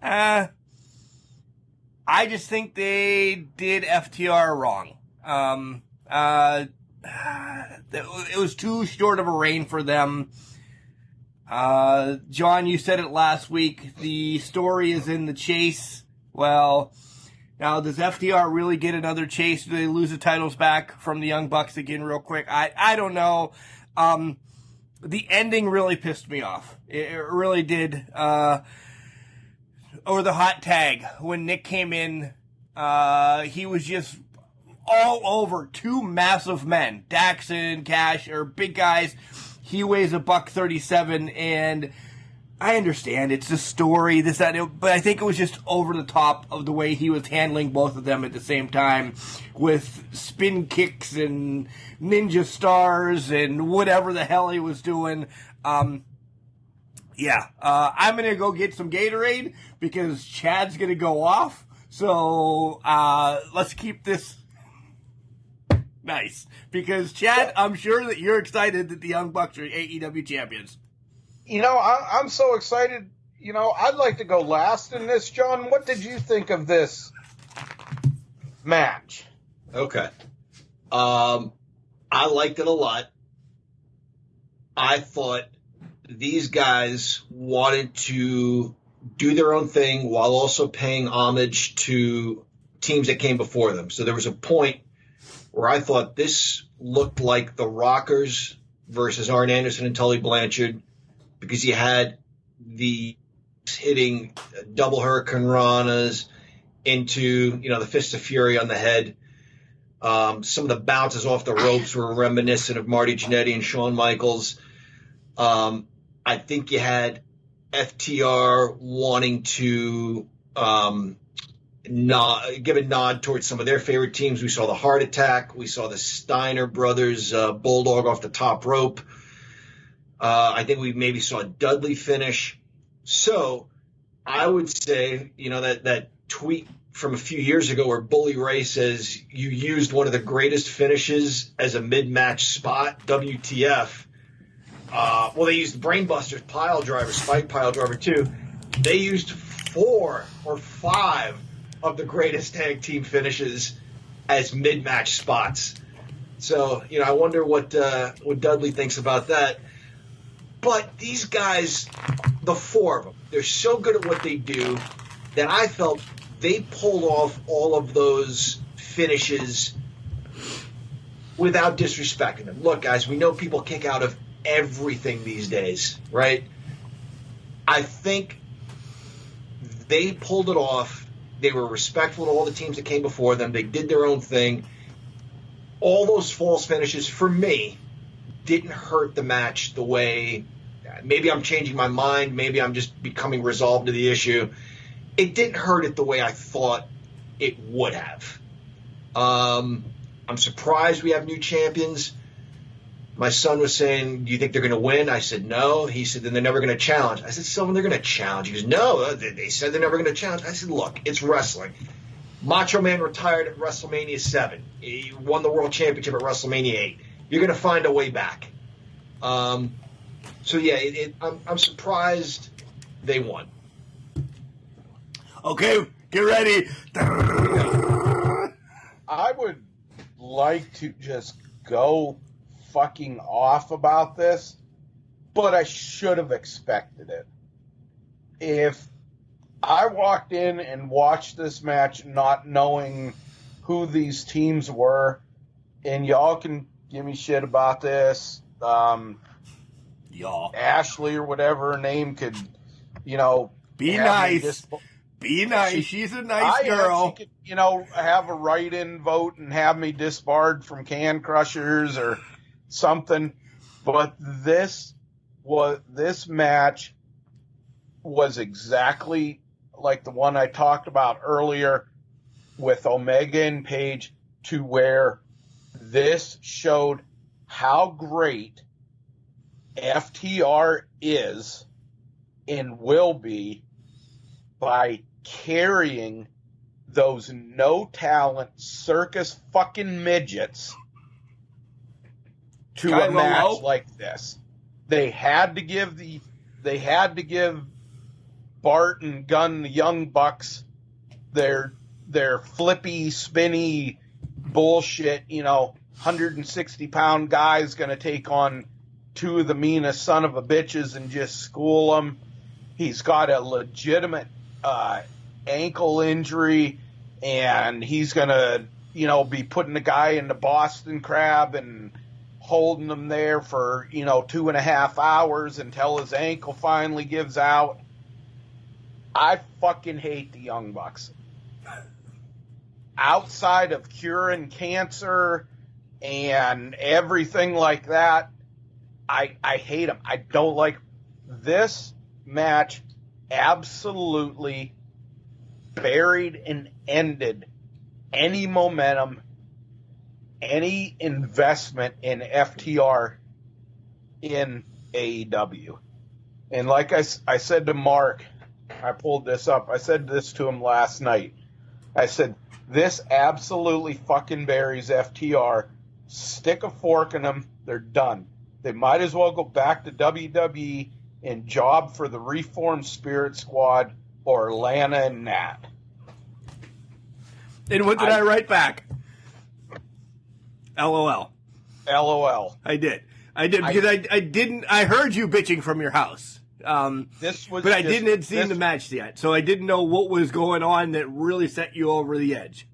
I just think they did FTR wrong. It was too short of a reign for them. John, you said it last week. The story is in the chase. Well, now, does FTR really get another chase? Do they lose the titles back from the Young Bucks again real quick? I don't know. The ending really pissed me off. It really did. Or the hot tag. When Nick came in, he was just all over 2 massive men. Dax and Cash are big guys. He weighs $137, and I understand it's a story, this, that, but I think it was just over the top of the way he was handling both of them at the same time with spin kicks and ninja stars and whatever the hell he was doing. I'm going to go get some Gatorade because Chad's going to go off. So let's keep this nice because, Chad, I'm sure that you're excited that the Young Bucks are AEW champions. You know, I'm so excited. You know, I'd like to go last in this, John. What did you think of this match? Okay. I liked it a lot. I thought these guys wanted to do their own thing while also paying homage to teams that came before them. So there was a point where I thought this looked like the Rockers versus Arn Anderson and Tully Blanchard, because you had the hitting double Hurricane Ranas into, the Fist of Fury on the head. Some of the bounces off the ropes were reminiscent of Marty Jannetty and Shawn Michaels. I think you had FTR wanting to give a nod towards some of their favorite teams. We saw the Heart Attack. We saw the Steiner brothers bulldog off the top rope. I think we maybe saw a Dudley finish. So I would say, that tweet from a few years ago where Bully Ray says you used one of the greatest finishes as a mid-match spot, WTF. They used Brainbusters pile driver, Spike pile driver too. They used 4 or 5 of the greatest tag team finishes as mid-match spots. So, I wonder what Dudley thinks about that. But these guys, the 4 of them, they're so good at what they do that I felt they pulled off all of those finishes without disrespecting them. Look, guys, we know people kick out of everything these days, right? I think they pulled it off. They were respectful to all the teams that came before them. They did their own thing. All those false finishes, for me, didn't hurt the match the way – maybe I'm changing my mind. Maybe I'm just becoming resolved to the issue. It didn't hurt it the way I thought it would have. I'm surprised we have new champions. My son was saying, do you think they're going to win? I said, no. He said, then they're never going to challenge. I said, so they're going to challenge. He goes, no, they said they're never going to challenge. I said, look, it's wrestling. Macho Man retired at WrestleMania 7. He won the World Championship at WrestleMania 8. You're going to find a way back. I'm surprised they won. Okay, get ready. I would like to just go fucking off about this, but I should have expected it. If I walked in and watched this match not knowing who these teams were, and y'all can give me shit about this, Y'all. Ashley or whatever her name could, be nice. Be nice. She's a nice girl. She could, have a write-in vote and have me disbarred from Can Crushers or something. But this match was exactly like the one I talked about earlier with Omega and Page, to where this showed how great FTR is and will be by carrying those no-talent circus fucking midgets to a match like this. They had to give Bart and Gunn, the Young Bucks, their flippy, spinny bullshit, 160-pound guy's going to take on 2 of the meanest son of a bitches and just school them. He's got a legitimate ankle injury, and he's going to, be putting the guy in the Boston Crab and holding him there for, 2.5 hours until his ankle finally gives out. I fucking hate the Young Bucks. Outside of curing cancer and everything like that, I hate them. I don't like this match. Absolutely buried and ended any momentum, any investment in FTR in AEW. And like I said to Mark, I pulled this up. I said this to him last night. I said, this absolutely fucking buries FTR. Stick a fork in them. They're done. They might as well go back to WWE and job for the Reformed Spirit Squad or Lana and Nat. And what did I write back? LOL. LOL. I did because I didn't. I heard you bitching from your house. I didn't see the match yet, so I didn't know what was going on that really set you over the edge.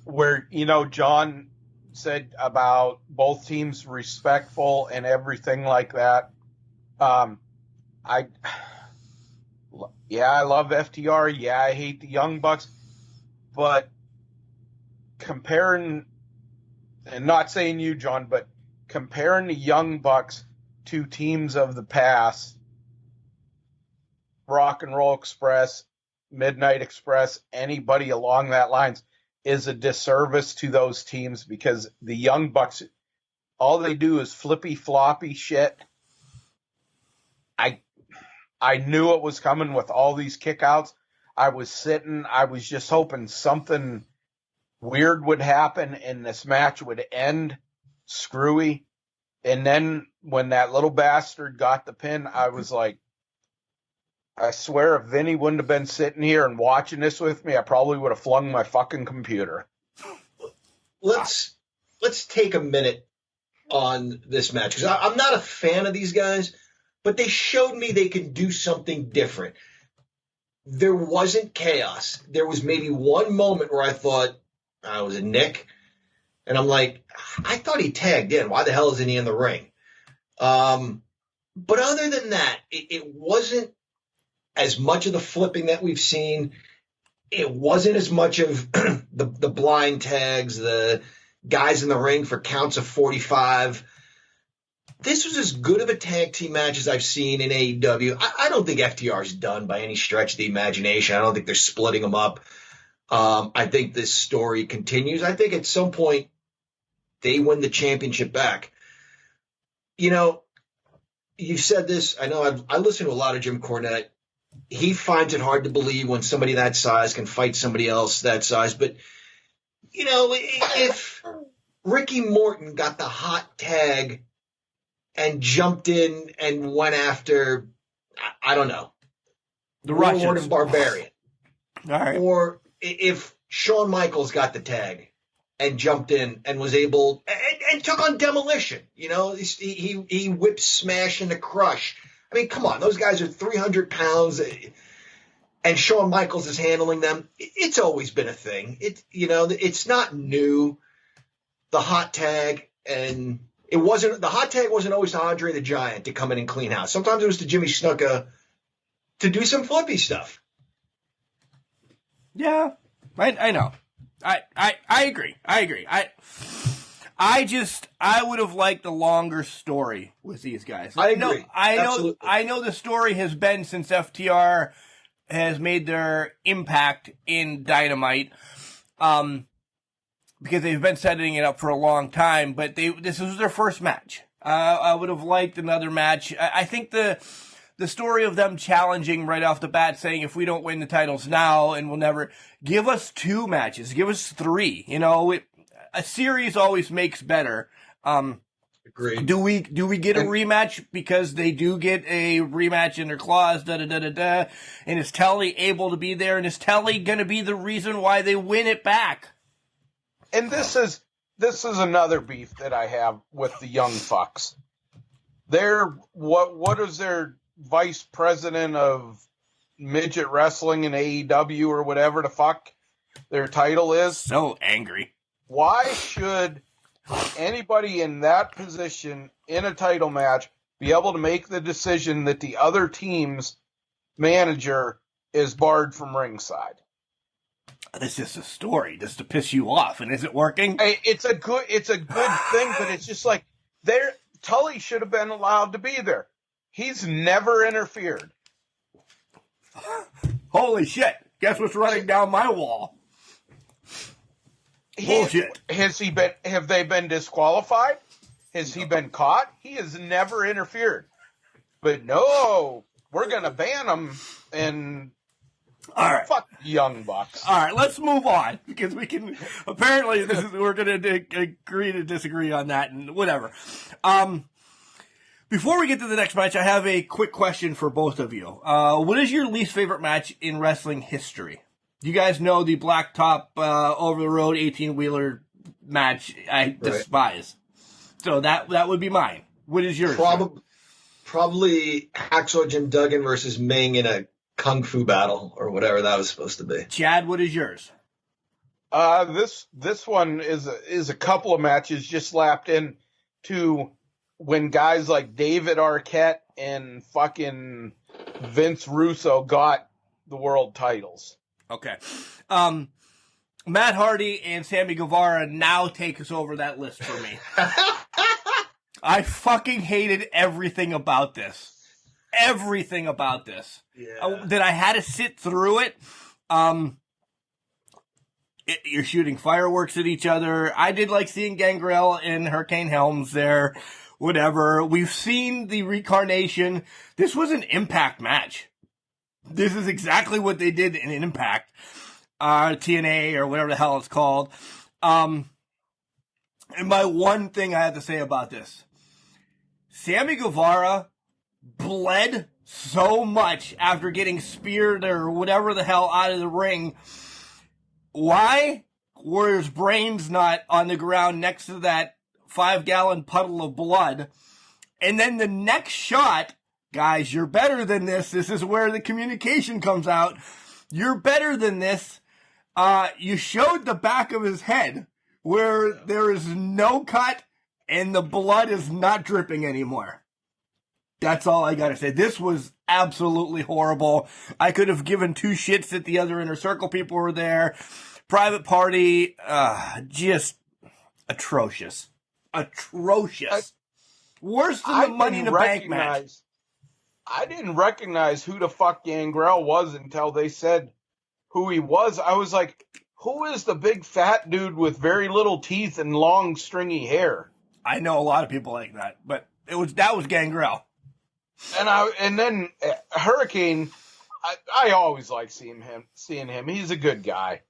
Where John said about both teams respectful and everything like that. I love FTR. Yeah, I hate the Young Bucks. But comparing, and not saying you, John, but comparing the Young Bucks to teams of the past, Rock and Roll Express, Midnight Express, anybody along that lines, is a disservice to those teams, because the Young Bucks, all they do is flippy floppy shit. I knew it was coming with all these kickouts. I was just hoping something weird would happen and this match would end screwy. And then when that little bastard got the pin, I was like, I swear if Vinny wouldn't have been sitting here and watching this with me, I probably would have flung my fucking computer. Let's take a minute on this match, because I'm not a fan of these guys, but they showed me they can do something different. There wasn't chaos. There was maybe one moment where I thought, was it Nick? And I'm like, I thought he tagged in. Why the hell isn't he in the ring? But other than that, it wasn't as much of the flipping that we've seen. It wasn't as much of the blind tags, the guys in the ring for counts of 45. This was as good of a tag team match as I've seen in AEW. I don't think FTR's done by any stretch of the imagination. I don't think they're splitting them up. I think this story continues. I think at some point they win the championship back. You know, you said this. I know I listen to a lot of Jim Cornette. He finds it hard to believe when somebody that size can fight somebody else that size. But, you know, if Ricky Morton got the hot tag and jumped in and went after, I don't know, the Russians, Warlord and Barbarian. All right. Or if Shawn Michaels got the tag and jumped in and was able and took on Demolition, you know, he whipped Smash into Crush. I mean, come on, those guys are 300 pounds, and Shawn Michaels is handling them. It's always been a thing. It's not new. The hot tag, and the hot tag wasn't always to Andre the Giant to come in and clean house. Sometimes it was to Jimmy Snuka to do some flippy stuff. Yeah, I know. I agree. I would have liked a longer story with these guys. I agree. I know the story has been since FTR has made their impact in Dynamite, because they've been setting it up for a long time, but this was their first match. I would have liked another match. I think the story of them challenging right off the bat, saying if we don't win the titles now and we'll never, give us 2 matches, give us 3, you know, a series always makes better. Agreed. Do we get a rematch, because they do get a rematch in their clause, and is Telly able to be there, and is Telly going to be the reason why they win it back? And this is another beef that I have with the young fucks. What is their vice president of midget wrestling in AEW or whatever the fuck their title is? So angry. Why should anybody in that position in a title match be able to make the decision that the other team's manager is barred from ringside? This is just a story just to piss you off, and is it working? It's a good thing, but it's just like Tully should have been allowed to be there. He's never interfered. Holy shit! Guess what's running down my wall? Bullshit. Have they been disqualified? Has he been caught? He has never interfered. But no, we're going to ban him, and all right. Fuck Young Bucks. All right, let's move on, because we can, apparently we're going to agree to disagree on that, and whatever. Before we get to the next match, I have a quick question for both of you. What is your least favorite match in wrestling history? You guys know the blacktop over-the-road 18-wheeler match I despise. So that would be mine. What is yours? Probably Hacksaw Jim Duggan versus Ming in a kung fu battle or whatever that was supposed to be. Chad, what is yours? This one is a couple of matches just lapped in to when guys like David Arquette and fucking Vince Russo got the world titles. Okay. Matt Hardy and Sammy Guevara now take us over that list for me. I fucking hated everything about this. Everything about this. Yeah. That I had to sit through it. You're shooting fireworks at each other. I did like seeing Gangrel and Hurricane Helms there. Whatever. We've seen the reincarnation. This was an Impact match. This is exactly what they did in Impact, TNA or whatever the hell it's called. And my one thing I have to say about this, Sammy Guevara bled so much after getting speared or whatever the hell out of the ring. Why were his brains not on the ground next to that 5-gallon puddle of blood? And then the next shot, guys, you're better than this. This is where the communication comes out. You're better than this. You showed the back of his head where there is no cut and the blood is not dripping anymore. That's all I gotta say. This was absolutely horrible. I could have given two shits that the other Inner Circle people were there. Private Party, just atrocious. Atrocious. Worse than the Money in the Bank match. I didn't recognize who the fuck Gangrel was until they said who he was. I was like, who is the big fat dude with very little teeth and long stringy hair? I know a lot of people like that, but that was Gangrel. And then Hurricane, I always like seeing him. He's a good guy.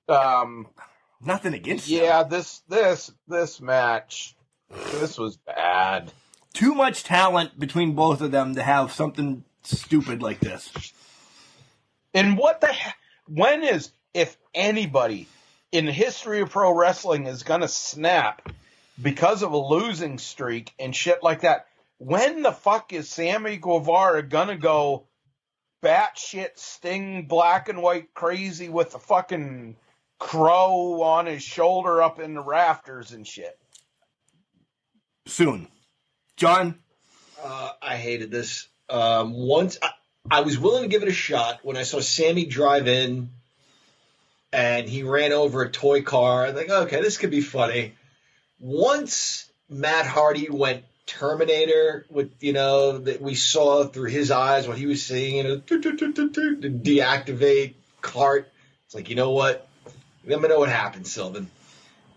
Nothing against him. Yeah, this match, this was bad. Too much talent between both of them to have something stupid like this. And what the heck? When is, if anybody in the history of pro wrestling is going to snap because of a losing streak and shit like that, when the fuck is Sammy Guevara going to go batshit Sting black and white crazy with the fucking crow on his shoulder up in the rafters and shit? Soon. John? I hated this. Once I was willing to give it a shot when I saw Sammy drive in and he ran over a toy car. I was like, okay, this could be funny. Once Matt Hardy went Terminator with, that we saw through his eyes what he was seeing, to deactivate cart. It's like, you know what? Let me know what happened, Sylvan.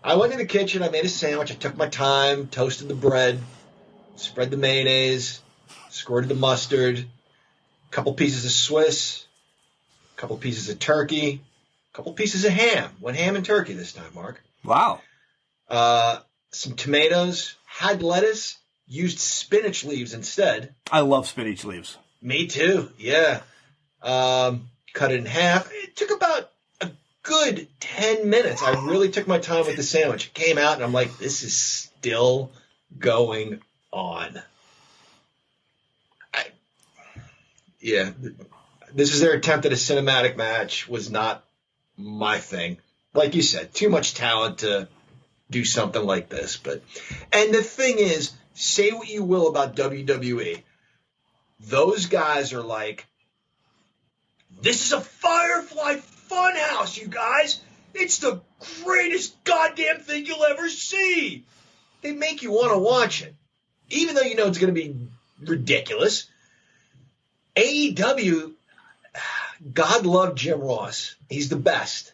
I went in the kitchen. I made a sandwich. I took my time, toasted the bread, spread the mayonnaise, squirted the mustard, a couple pieces of Swiss, a couple pieces of turkey, a couple pieces of ham. Went ham and turkey this time, Mark. Wow. Some tomatoes, had lettuce, used spinach leaves instead. I love spinach leaves. Me too, yeah. Cut it in half. It took about a good 10 minutes. I really took my time with the sandwich. It came out and I'm like, this is still going on. This is their attempt at a cinematic match. Was not my thing. Like you said, too much talent to do something like this. And the thing is, say what you will about WWE, those guys are like, this is a Firefly Funhouse, you guys. It's the greatest goddamn thing you'll ever see. They make you want to watch it, even though you know it's going to be ridiculous. AEW, God love Jim Ross. He's the best.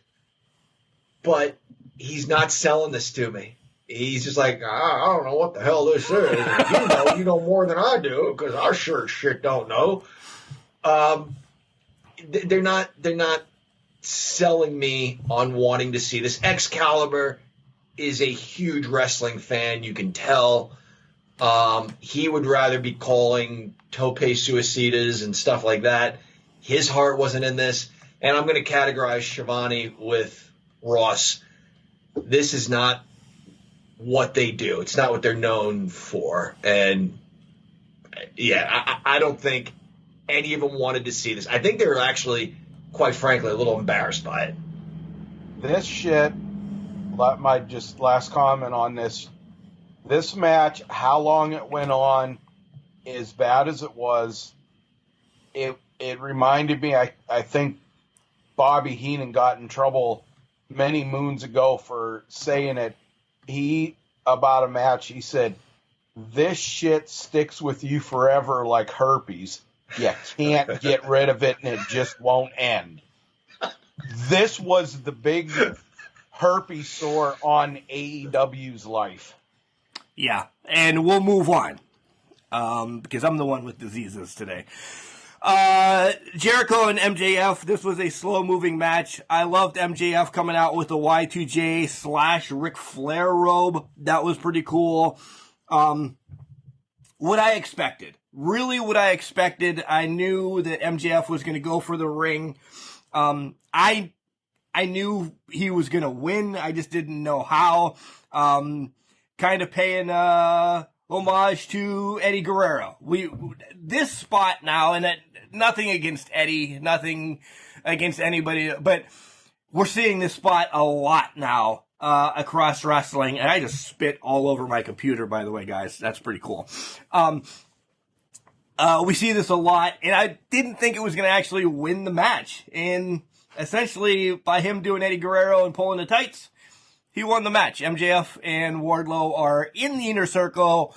But he's not selling this to me. He's just like, I don't know what the hell this is. You know more than I do, because I sure as shit don't know. They're not selling me on wanting to see this. Excalibur is a huge wrestling fan, you can tell. He would rather be calling tope suicidas and stuff like that. His heart wasn't in this. And I'm going to categorize Shivani with Ross. This is not what they do. It's not what they're known for. And I don't think any of them wanted to see this. I think they were actually, quite frankly, a little embarrassed by it. This shit, my just last comment on this. This match, how long it went on, as bad as it was, it reminded me, I think Bobby Heenan got in trouble many moons ago for saying it. About a match, he said, this shit sticks with you forever like herpes. You can't get rid of it and it just won't end. This was the big herpes sore on AEW's life. Yeah, and we'll move on because I'm the one with diseases today. Jericho and MJF, this was a slow-moving match. I loved MJF coming out with a Y2J / Ric Flair robe. That was pretty cool. what I expected. Really what I expected. I knew that MJF was going to go for the ring. I knew he was going to win. I just didn't know how. Kind of paying homage to Eddie Guerrero. This spot now, and nothing against Eddie, nothing against anybody, but we're seeing this spot a lot now across wrestling, and I just spit all over my computer, by the way, guys. That's pretty cool. We see this a lot, and I didn't think it was going to actually win the match. And essentially, by him doing Eddie Guerrero and pulling the tights, he won the match. MJF and Wardlow are in the inner circle.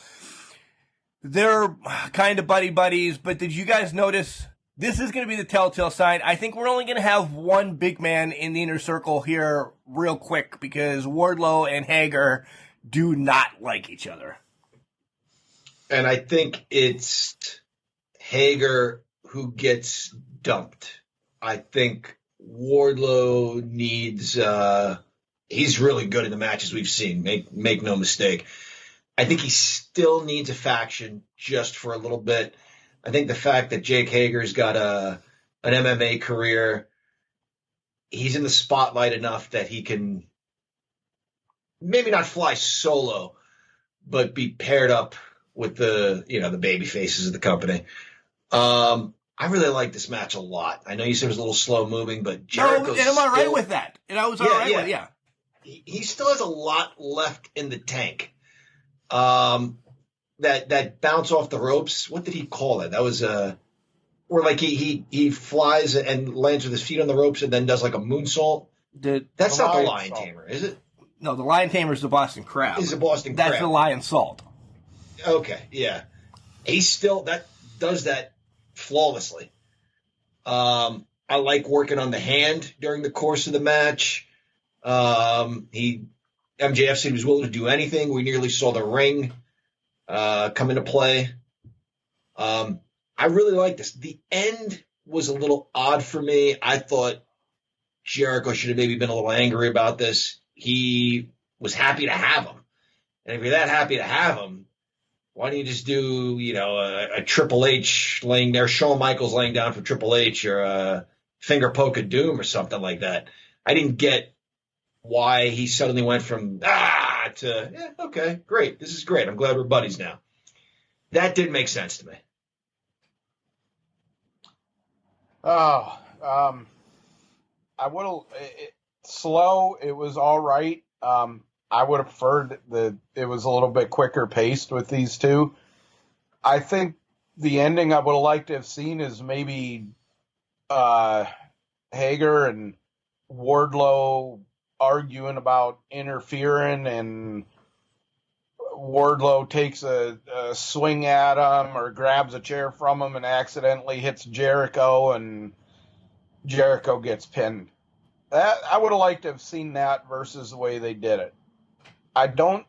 They're kind of buddies, but did you guys notice this is going to be the telltale sign? I think we're only going to have one big man in the inner circle here real quick because Wardlow and Hager do not like each other. And I think it's Hager who gets dumped. I think Wardlow needs, he's really good in the matches we've seen. Make no mistake. I think he still needs a faction just for a little bit. I think the fact that Jake Hager's got an MMA career, he's in the spotlight enough that he can maybe not fly solo, but be paired up with the baby faces of the company. I really like this match a lot. I know you said it was a little slow moving, but Jericho's and I'm all right with that. And I was all right with it, yeah. He still has a lot left in the tank. That bounce off the ropes, what did he call it? That was where like he flies and lands with his feet on the ropes and then does like a moonsault. That's not the Lion Tamer, is it? No, the Lion Tamer is the Boston Crab. Is the Boston Crab. That's the Lion Salt. Okay, yeah. He still does that flawlessly. I like working on the hand during the course of the match. MJF said he was willing to do anything. We nearly saw the ring come into play. I really like this. The end was a little odd for me. I thought Jericho should have maybe been a little angry about this. He was happy to have him. And if you're that happy to have him, why don't you just do, a Triple H laying there, Shawn Michaels laying down for Triple H, or a finger poke of doom or something like that. I didn't get why he suddenly went from to, yeah, okay, great. This is great. I'm glad we're buddies now. That didn't make sense to me. I would have slow. It was all right. I would have preferred that it was a little bit quicker paced with these two. I think the ending I would have liked to have seen is maybe Hager and Wardlow arguing about interfering, and Wardlow takes a swing at him or grabs a chair from him and accidentally hits Jericho, and Jericho gets pinned. I would have liked to have seen that versus the way they did it. I don't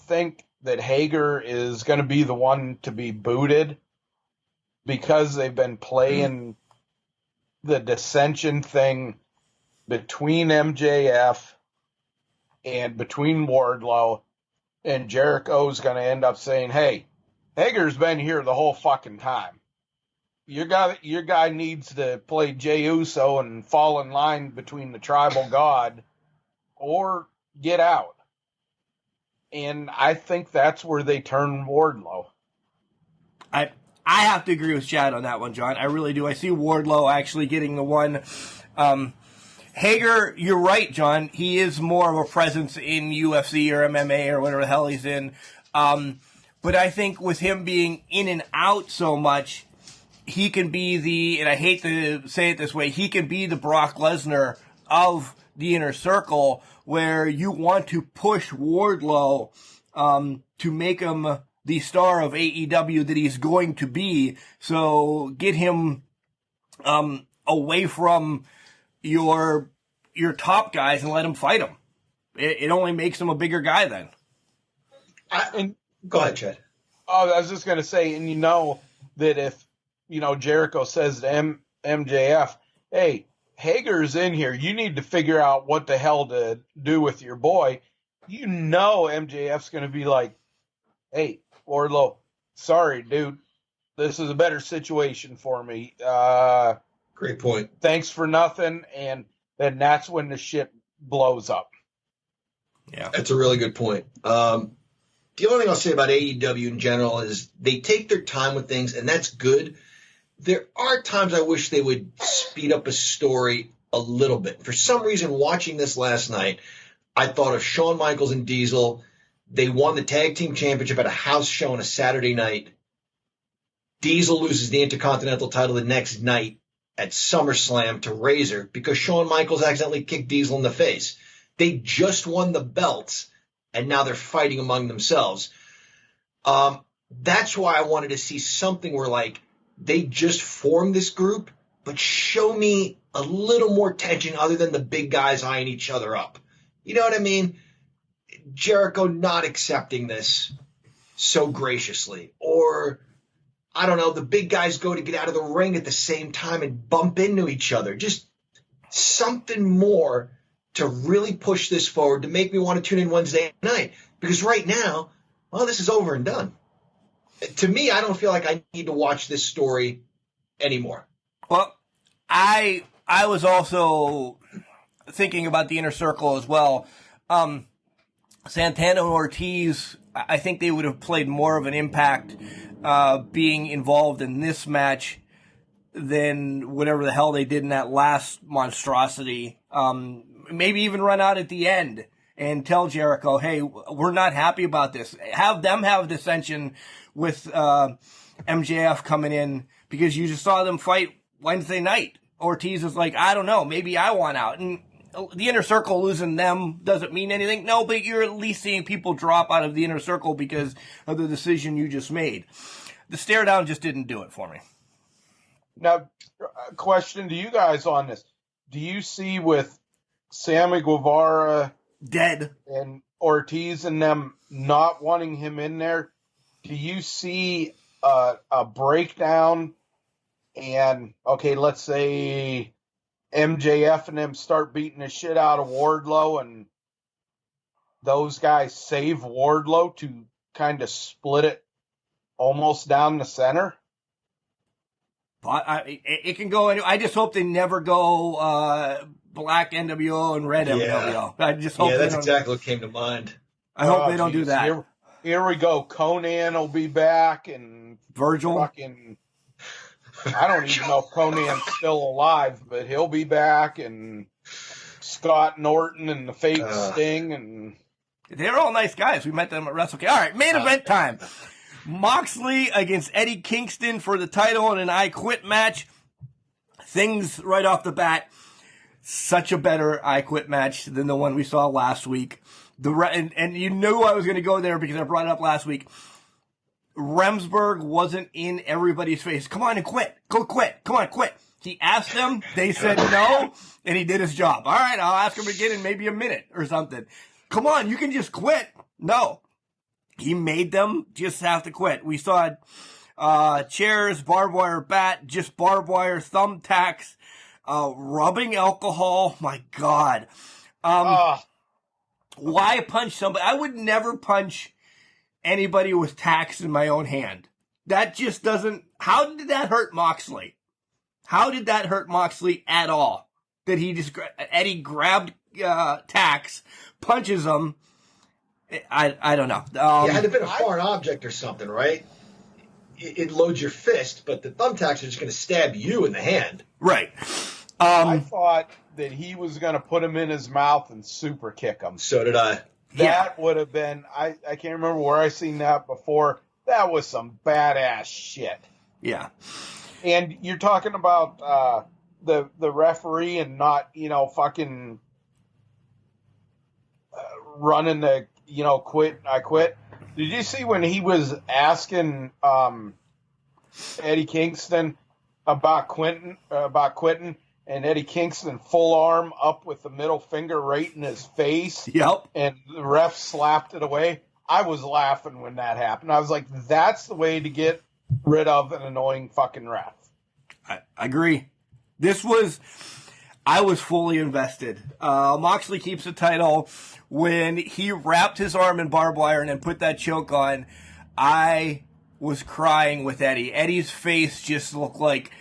think that Hager is going to be the one to be booted because they've been playing the dissension thing between MJF and between Wardlow, and Jericho's going to end up saying, hey, Hager's been here the whole fucking time. Your guy needs to play Jey Uso and fall in line between the tribal god or get out. And I think that's where they turn Wardlow. I have to agree with Chad on that one, John. I really do. I see Wardlow actually getting the one. Hager, you're right, John. He is more of a presence in UFC or MMA or whatever the hell he's in. But I think with him being in and out so much, he can be and I hate to say it this way, he can be the Brock Lesnar of the inner circle, where you want to push Wardlow to make him the star of AEW that he's going to be. So get him away from your top guys and let him fight him. It only makes him a bigger guy then. Go ahead, Chad. Oh, I was just going to say, and that if, Jericho says to MJF, hey, Hager's in here, you need to figure out what the hell to do with your boy. MJF's going to be like, hey, Wardlow, sorry, dude. This is a better situation for me. Great point. Thanks for nothing. And then that's when the shit blows up. Yeah, that's a really good point. The only thing I'll say about AEW in general is they take their time with things, and that's good. There are times I wish they would speed up a story a little bit. For some reason, watching this last night, I thought of Shawn Michaels and Diesel. They won the tag team championship at a house show on a Saturday night. Diesel loses the Intercontinental title the next night at SummerSlam to Razor because Shawn Michaels accidentally kicked Diesel in the face. They just won the belts, and now they're fighting among themselves. That's why I wanted to see something where, like, they just formed this group, but show me a little more tension other than the big guys eyeing each other up. You know what I mean? Jericho not accepting this so graciously. Or, I don't know, the big guys go to get out of the ring at the same time and bump into each other. Just something more to really push this forward, to make me want to tune in Wednesday night. Because right now, well, this is over and done. To me, I don't feel like I need to watch this story anymore. Well, I was also thinking about the Inner Circle as well. Santana and Ortiz, I think they would have played more of an impact being involved in this match than whatever the hell they did in that last monstrosity. Maybe even run out at the end and tell Jericho, hey, we're not happy about this. Have them have dissension with MJF coming in, because you just saw them fight Wednesday night. Ortiz is like, I don't know, maybe I want out. And the Inner Circle losing them doesn't mean anything. No, but you're at least seeing people drop out of the Inner Circle because of the decision you just made. The stare down just didn't do it for me. Now, question to you guys on this. Do you see with Sammy Guevara dead and Ortiz and them not wanting him in there, do you see a breakdown? And, okay, let's say MJF and them start beating the shit out of Wardlow, and those guys save Wardlow to kind of split it almost down the center? But it can go anywhere. I just hope they never go black NWO and red NWO. I just hope that's exactly what came to mind. I hope they don't do that. Here we go. Conan will be back, and Virgil. Fucking, I don't even know if Conan's still alive, but he'll be back, and Scott Norton and the fake Sting, and they're all nice guys. We met them at Wrestle. All right, main event time. Moxley against Eddie Kingston for the title in an I Quit match. Things right off the bat, such a better I Quit match than the one we saw last week. And you knew I was going to go there because I brought it up last week. Remsburg wasn't in everybody's face. Come on and quit. Go quit. Come on, quit. He asked them. They said no, and he did his job. All right, I'll ask him again in maybe a minute or something. Come on, you can just quit. No. He made them just have to quit. We saw chairs, barbed wire bat, just barbed wire thumbtacks, rubbing alcohol. My God. Why punch somebody? I would never punch anybody with tacks in my own hand. That just doesn't... How did that hurt Moxley? How did that hurt Moxley at all? That he just... Eddie grabbed tacks, punches him. I don't know. It had to have been a foreign object or something, right? It loads your fist, but the thumbtacks are just going to stab you in the hand. Right. I thought that he was going to put him in his mouth and super kick him. So did I. That would have been... I can't remember where I seen that before. That was some badass shit. Yeah. And you're talking about the referee and not, fucking running the... quit. I quit. Did you see when he was asking Eddie Kingston about quitting, and Eddie Kingston full arm up with the middle finger right in his face? Yep. And the ref slapped it away. I was laughing when that happened. I was like, that's the way to get rid of an annoying fucking ref. I agree. I was fully invested. Moxley keeps the title. When he wrapped his arm in barbed wire and then put that choke on, I was crying with Eddie. Eddie's face just looked like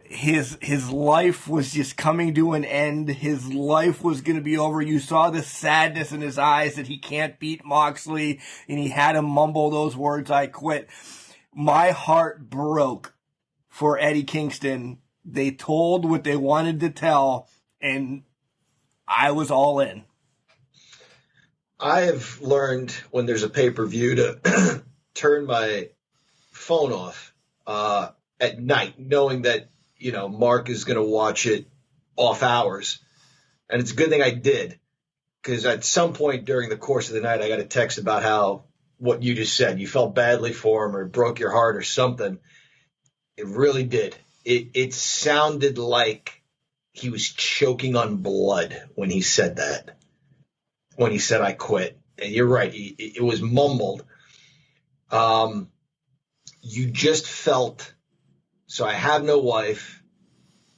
his life was just coming to an end. His life was going to be over. You saw the sadness in his eyes that he can't beat Moxley, and he had him mumble those words, "I quit." My heart broke for Eddie Kingston. They told what they wanted to tell, and I was all in. I have learned when there's a pay-per-view to turn my phone off at night, knowing that, you know, Mark is going to watch it off hours. And it's a good thing I did, because at some point during the course of the night, I got a text about how what you just said, you felt badly for him or it broke your heart or something. It really did. It sounded like he was choking on blood when he said that, when he said, "I quit." And you're right. It was mumbled. You just felt, so I have no wife,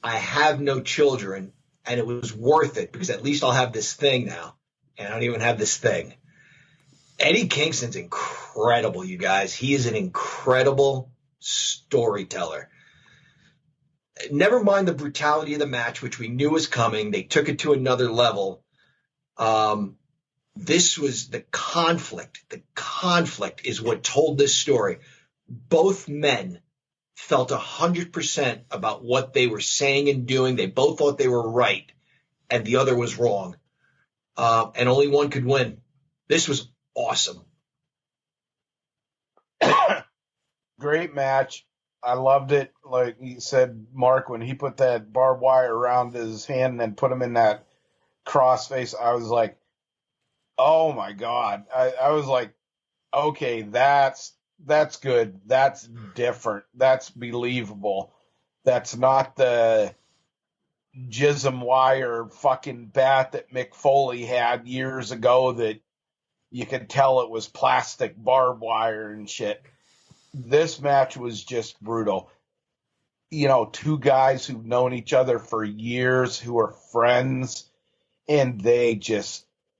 I have no children, and it was worth it because at least I'll have this thing now, and I don't even have this thing. Eddie Kingston's incredible, you guys. He is an incredible storyteller. Never mind the brutality of the match, which we knew was coming. They took it to another level. This was the conflict. The conflict is what told this story. Both men felt 100% about what they were saying and doing. They both thought they were right, and the other was wrong. And only one could win. This was awesome. Great match. I loved it. Like you said, Mark, when he put that barbed wire around his hand and then put him in that crossface, I was like, oh my God. I was like, okay, that's good. That's different. That's believable. That's not the jism wire fucking bat that Mick Foley had years ago that you could tell it was plastic barbed wire and shit. This match was just brutal. You know, two guys who've known each other for years, who are friends, and they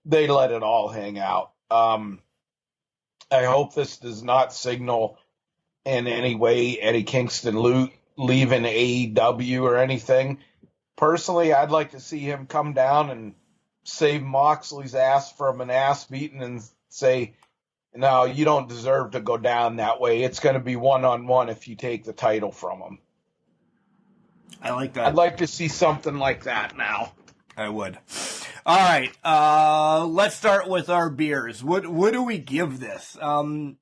let it all hang out. I hope this does not signal in any way Eddie Kingston leaving AEW or anything. Personally, I'd like to see him come down and save Moxley's ass from an ass beating and say, "No, you don't deserve to go down that way. It's going to be one-on-one if you take the title from him." I like that. I'd like to see something like that now. I would. All right, let's start with our beers. What do we give this? Let's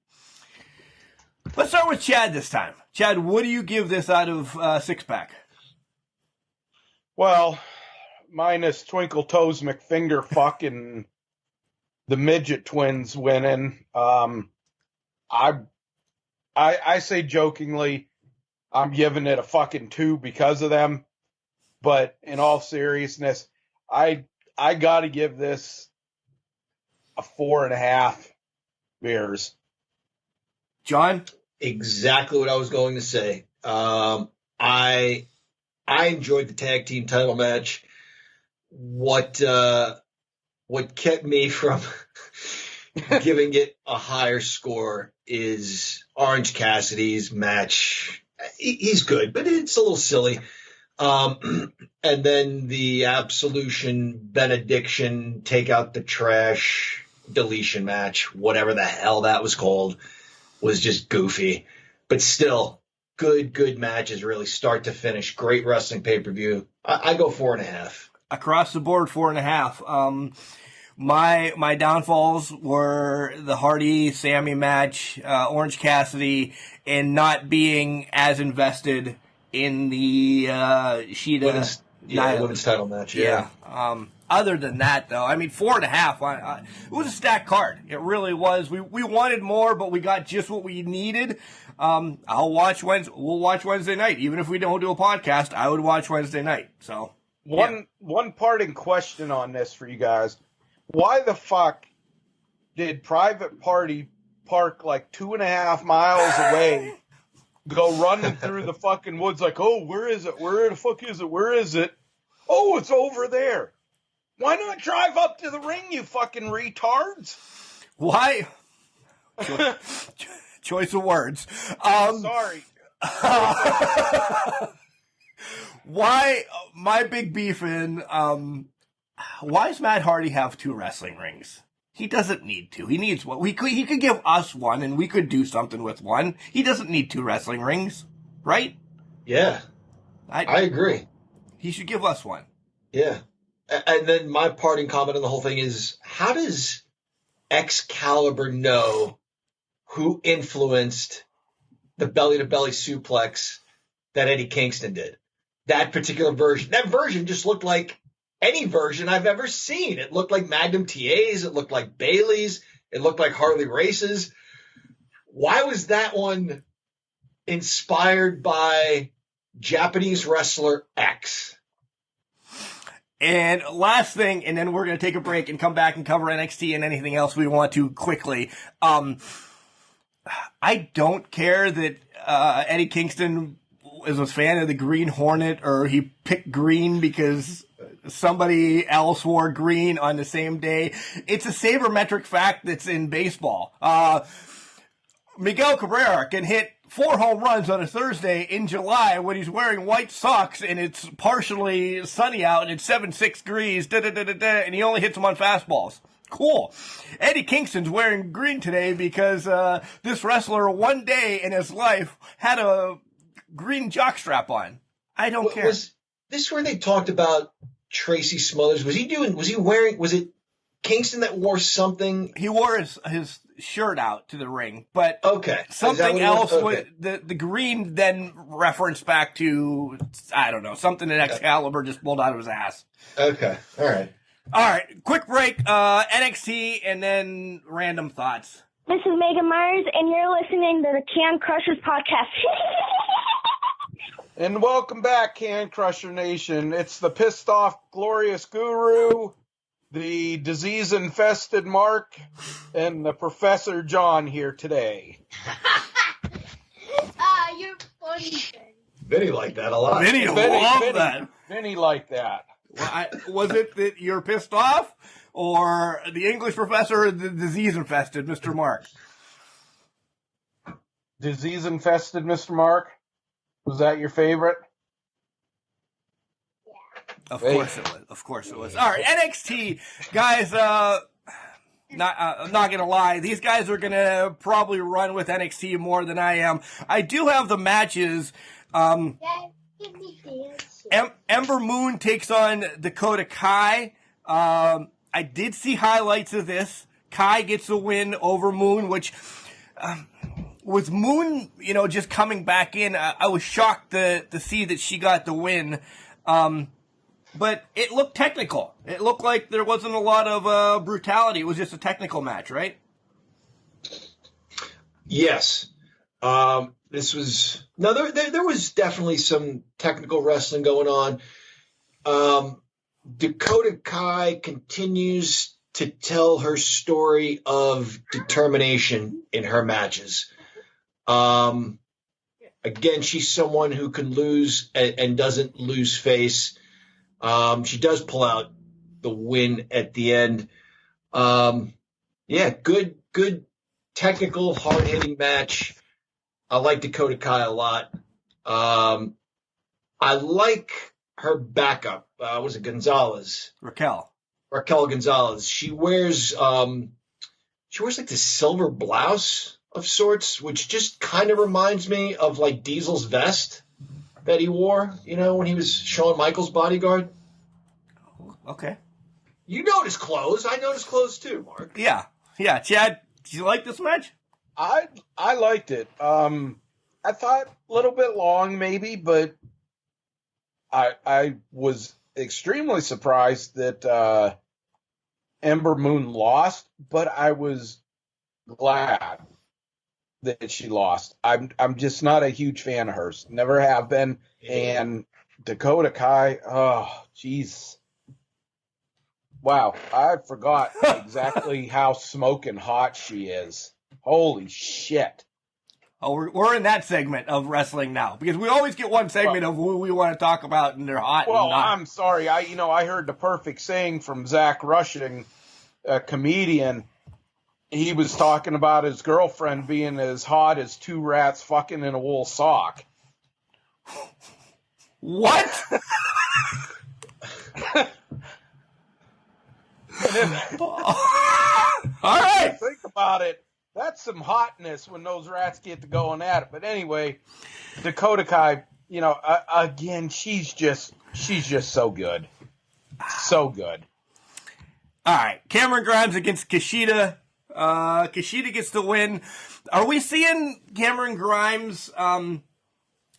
start with Chad this time. Chad, what do you give this out of six-pack? Well, minus Twinkle Toes McFinger fucking the midget twins winning. I say jokingly, I'm giving it a fucking 2 because of them. But in all seriousness, I got to give this a 4.5 beers. John? Exactly what I was going to say. I enjoyed the tag team title match. What kept me from giving it a higher score is Orange Cassidy's match. He's good, but it's a little silly. And then the Absolution Benediction, take out the trash, deletion match, whatever the hell that was called, was just goofy. But still, good matches, really, start to finish. Great wrestling pay-per-view. I go 4.5. Across the board, 4.5. My downfalls were the Hardy Sammy match, Orange Cassidy, and not being as invested in the Shida women's title match. Yeah. Other than that, though, I mean, 4.5. It was a stacked card. It really was. We wanted more, but we got just what we needed. We'll watch Wednesday night, even if we don't do a podcast. I would watch Wednesday night. So one parting question on this for you guys: why the fuck did Private Party park like 2.5 miles away? Go running through the fucking woods like, oh, where is it? Where the fuck is it? Where is it? Oh, it's over there. Why not drive up to the ring, you fucking retards? Why? Choice of words. Sorry. Why, my big beef in, why does Matt Hardy have 2 wrestling rings? He doesn't need to. He needs one. He could give us one and we could do something with one. He doesn't need 2 wrestling rings, right? Yeah. I agree. He should give us one. Yeah. And then my parting comment on the whole thing is, how does Excalibur know who influenced the belly-to-belly suplex that Eddie Kingston did? That particular version. That version just looked like any version I've ever seen. It looked like Magnum TA's. It looked like Bailey's. It looked like Harley Race's. Why was that one inspired by Japanese wrestler X? And last thing, and then we're going to take a break and come back and cover NXT and anything else we want to quickly. I don't care that Eddie Kingston is a fan of the Green Hornet, or he picked green because somebody else wore green on the same day. It's a sabermetric fact that's in baseball. Miguel Cabrera can hit 4 home runs on a Thursday in July when he's wearing white socks and it's partially sunny out and it's 76 degrees, and he only hits them on fastballs. Cool. Eddie Kingston's wearing green today because this wrestler one day in his life had a green jockstrap on. I don't care. Was this where they talked about Tracy Smothers? Was it Kingston that wore something? He wore his shirt out to the ring, but okay, something else. Okay. The green then referenced back to, I don't know, something that Excalibur just pulled out of his ass. Okay, all right. Quick break. NXT and then random thoughts. This is Megan Myers, and you're listening to the Can Crushers podcast. And welcome back, Can Crusher Nation. It's the pissed off glorious guru, the disease-infested Mark, and the Professor John here today. You're funny. Vinny liked that a lot. Vinny loved that. Vinny liked that. Well, was it that you're pissed off, or the English professor, or the disease-infested Mr. Mark? Disease-infested Mr. Mark? Was that your favorite? Of course it was. All right, NXT, guys, I'm not going to lie. These guys are going to probably run with NXT more than I am. I do have the matches. Ember Moon takes on Dakota Kai. I did see highlights of this. Kai gets a win over Moon, which... with Moon, just coming back in, I was shocked to see that she got the win. But it looked technical. It looked like there wasn't a lot of brutality. It was just a technical match, right? Yes. There was definitely some technical wrestling going on. Dakota Kai continues to tell her story of determination in her matches. Again, she's someone who can lose and doesn't lose face. She does pull out the win at the end. Good technical, hard-hitting match. I like Dakota Kai a lot. I like her backup. Was it Gonzalez? Raquel Gonzalez. She wears like this silver blouse of sorts, which just kind of reminds me of like Diesel's vest that he wore, when he was Shawn Michaels' bodyguard. Okay. You notice clothes. I notice clothes too, Mark. Yeah. Chad, did you like this match? I liked it. I thought a little bit long maybe, but I was extremely surprised that Ember Moon lost, but I was glad that she lost. I'm just not a huge fan of hers. Never have been. And Dakota Kai, oh, jeez. Wow, I forgot exactly how smoking hot she is. Holy shit. Oh, we're in that segment of wrestling now, because we always get one segment of who we want to talk about, and they're hot. Well, and not. I'm sorry. I heard the perfect saying from Zach Rushing, a comedian. he was talking about his girlfriend being as hot as two rats fucking in a wool sock. What? All right. Think about it. That's some hotness when those rats get to going at it. But anyway, Dakota Kai, again, she's just so good. So good. All right. Cameron Grimes against Kushida. Kushida gets the win. Are we seeing Cameron Grimes?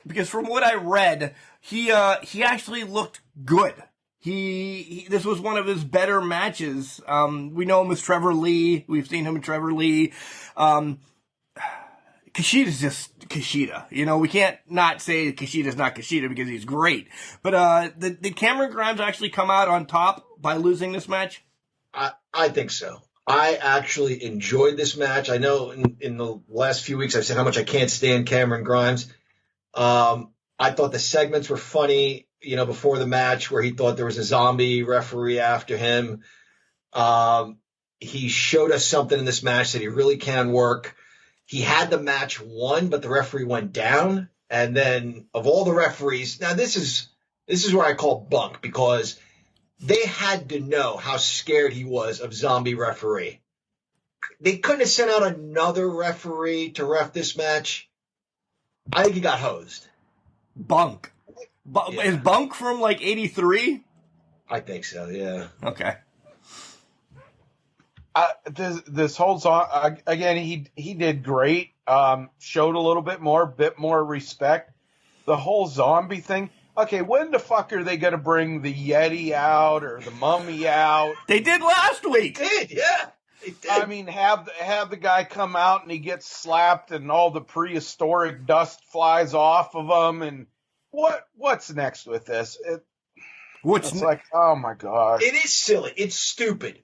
Because from what I read, he actually looked good. This was one of his better matches. We know him as Trevor Lee. We've seen him in Trevor Lee. Kushida's just Kushida. We can't not say Kushida's not Kushida because he's great. But did Cameron Grimes actually come out on top by losing this match? I think so. I actually enjoyed this match. I know in the last few weeks I've said how much I can't stand Cameron Grimes. I thought the segments were funny, before the match where he thought there was a zombie referee after him. He showed us something in this match that he really can work. He had the match won, but the referee went down. And then of all the referees, now this is where I call bunk, because they had to know how scared he was of zombie referee. They couldn't have sent out another referee to ref this match. I think he got hosed. Bunk. Yeah. Is Bunk from like 83? I think so, yeah. Okay. This whole song, again, he did great. Showed a little bit more respect. The whole zombie thing. Okay, when the fuck are they going to bring the Yeti out or the Mummy out? They did last week. They did, yeah. They did. I mean, have the guy come out and he gets slapped and all the prehistoric dust flies off of him. And what's next with this? It's like, oh my gosh. It is silly. It's stupid.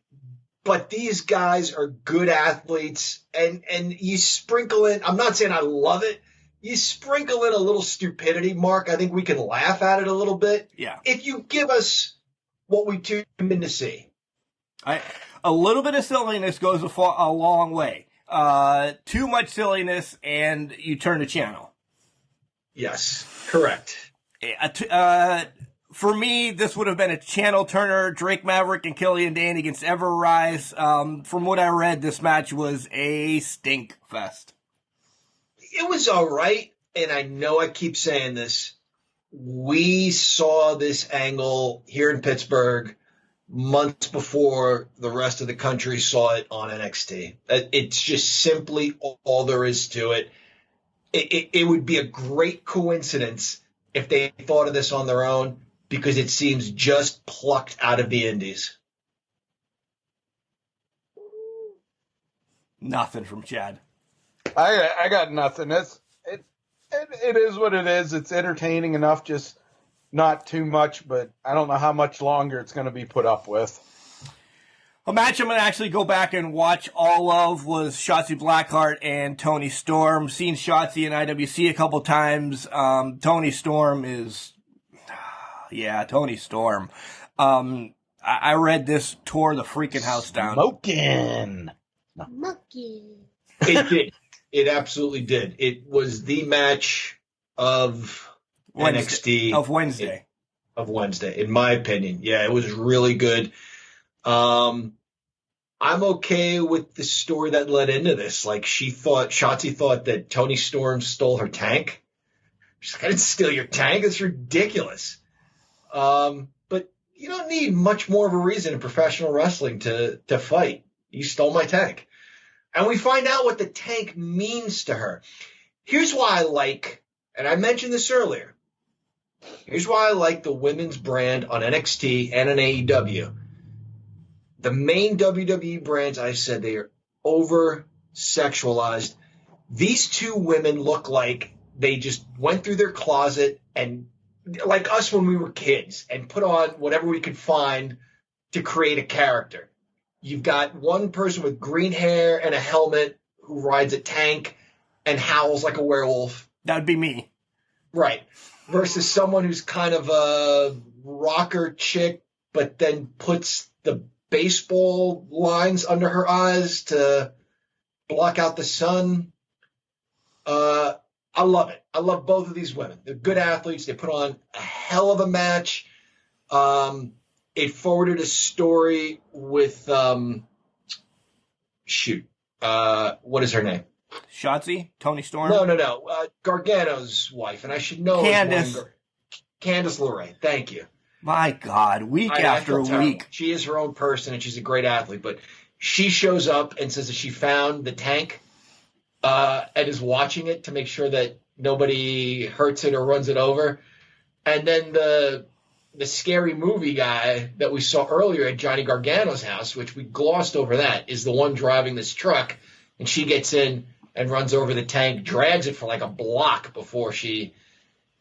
But these guys are good athletes, and you sprinkle in, I'm not saying I love it, you sprinkle in a little stupidity, Mark. I think we can laugh at it a little bit. Yeah. If you give us what we tune in to see. A little bit of silliness goes a long way. Too much silliness, and you turn the channel. Yes, correct. For me, this would have been a channel turner. Drake Maverick and Killian Dane against Ever-Rise. From what I read, this match was a stink fest. It was all right, and I know I keep saying this. We saw this angle here in Pittsburgh months before the rest of the country saw it on NXT. It's just simply all there is to it. It would be a great coincidence if they thought of this on their own, because it seems just plucked out of the indies. Nothing from Chad. I got nothing. It is what it is. It's entertaining enough, just not too much, but I don't know how much longer it's going to be put up with. A match I'm going to actually go back and watch all of was Shotzi Blackheart and Toni Storm. Seen Shotzi in IWC a couple times. Toni Storm is... Yeah, Toni Storm. I read this tore the freaking house down. Smoking. It did. It absolutely did. It was the match of NXT. Of Wednesday. Of Wednesday, in my opinion. Yeah, it was really good. I'm okay with the story that led into this. Like, Shotzi thought that Toni Storm stole her tank. She's like, I didn't steal your tank. That's ridiculous. But you don't need much more of a reason in professional wrestling to fight. You stole my tank. And we find out what the tank means to her. Here's why I like, and I mentioned this earlier, here's why I like the women's brand on NXT and on AEW. The main WWE brands, I said, they are over-sexualized. These two women look like they just went through their closet and, like us when we were kids, and put on whatever we could find to create a character. You've got one person with green hair and a helmet who rides a tank and howls like a werewolf. That would be me. Right. Versus someone who's kind of a rocker chick, but then puts the baseball lines under her eyes to block out the sun. I love it. I love both of these women. They're good athletes. They put on a hell of a match. It forwarded a story with what is her name? Shotzi? Tony Storm? No. Gargano's wife, and I should know. Candice LeRae. Thank you. My God, week after week. She is her own person, and she's a great athlete. But she shows up and says that she found the tank and is watching it to make sure that nobody hurts it or runs it over. And then the scary movie guy that we saw earlier at Johnny Gargano's house, which we glossed over that, is the one driving this truck. And she gets in and runs over the tank, drags it for like a block before she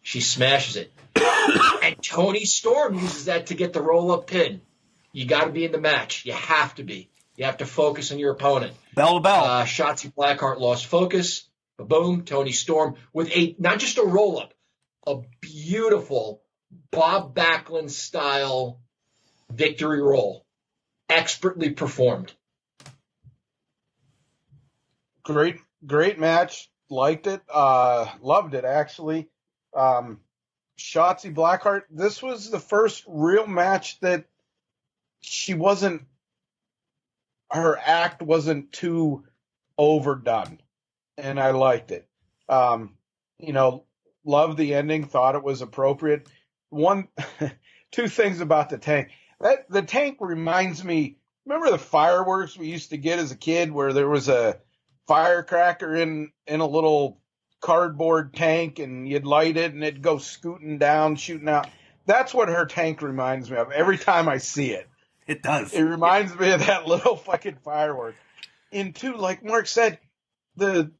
smashes it. And Tony Storm uses that to get the roll-up pin. You got to be in the match. You have to be. You have to focus on your opponent. Bell to bell. Shotzi Blackheart lost focus. Boom. Tony Storm with not just a roll-up, a beautiful Bob Backlund style victory roll. Expertly performed. Great match. Liked it. Loved it, actually. Shotzi Blackheart, this was the first real match that her act wasn't too overdone, and I liked it. Loved the ending, thought it was appropriate. Two things about the tank. The tank reminds me, remember the fireworks we used to get as a kid where there was a firecracker in a little cardboard tank and you'd light it and it'd go scooting down, shooting out. That's what her tank reminds me of every time I see it. It does. It reminds me of that little fucking firework. And two, like Mark said, the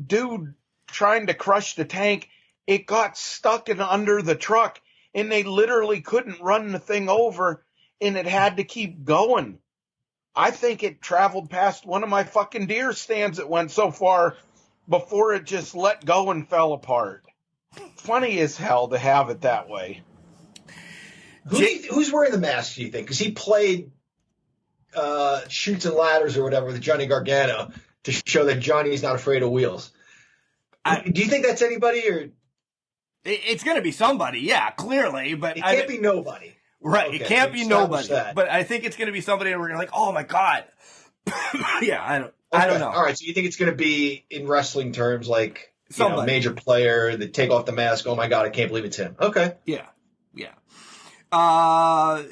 dude trying to crush the tank, it got stuck in under the truck and they literally couldn't run the thing over and it had to keep going. I think it traveled past one of my fucking deer stands. It went so far before it just let go and fell apart. Funny as hell to have it that way. Who's wearing the mask, do you think? Because he played Chutes and Ladders or whatever with Johnny Gargano to show that Johnny's not afraid of wheels. Do you think that's anybody? Or it's going to be somebody, yeah, clearly. But it can't be nobody. Right, Okay, it can't be nobody. that. But I think it's going to be somebody and we're going to oh my God. Yeah, I don't know. All right, so you think it's going to be, in wrestling terms, like major player that take off the mask, oh my God, I can't believe it's him. Okay. Yeah.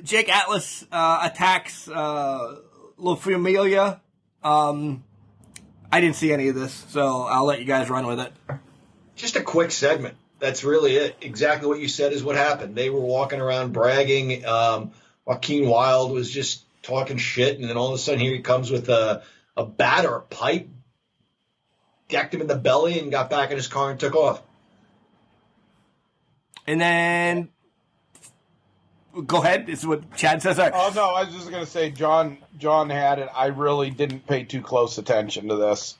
Jake Atlas attacks La Familia. I didn't see any of this, so I'll let you guys run with it. Just a quick segment. That's really it. Exactly what you said is what happened. They were walking around bragging. Joaquin Wilde was just talking shit, and then all of a sudden here he comes with a bat or a pipe, decked him in the belly, and got back in his car and took off. And then, go ahead. This is what Chad says. Right. Oh, no, I was just going to say John had it. I really didn't pay too close attention to this.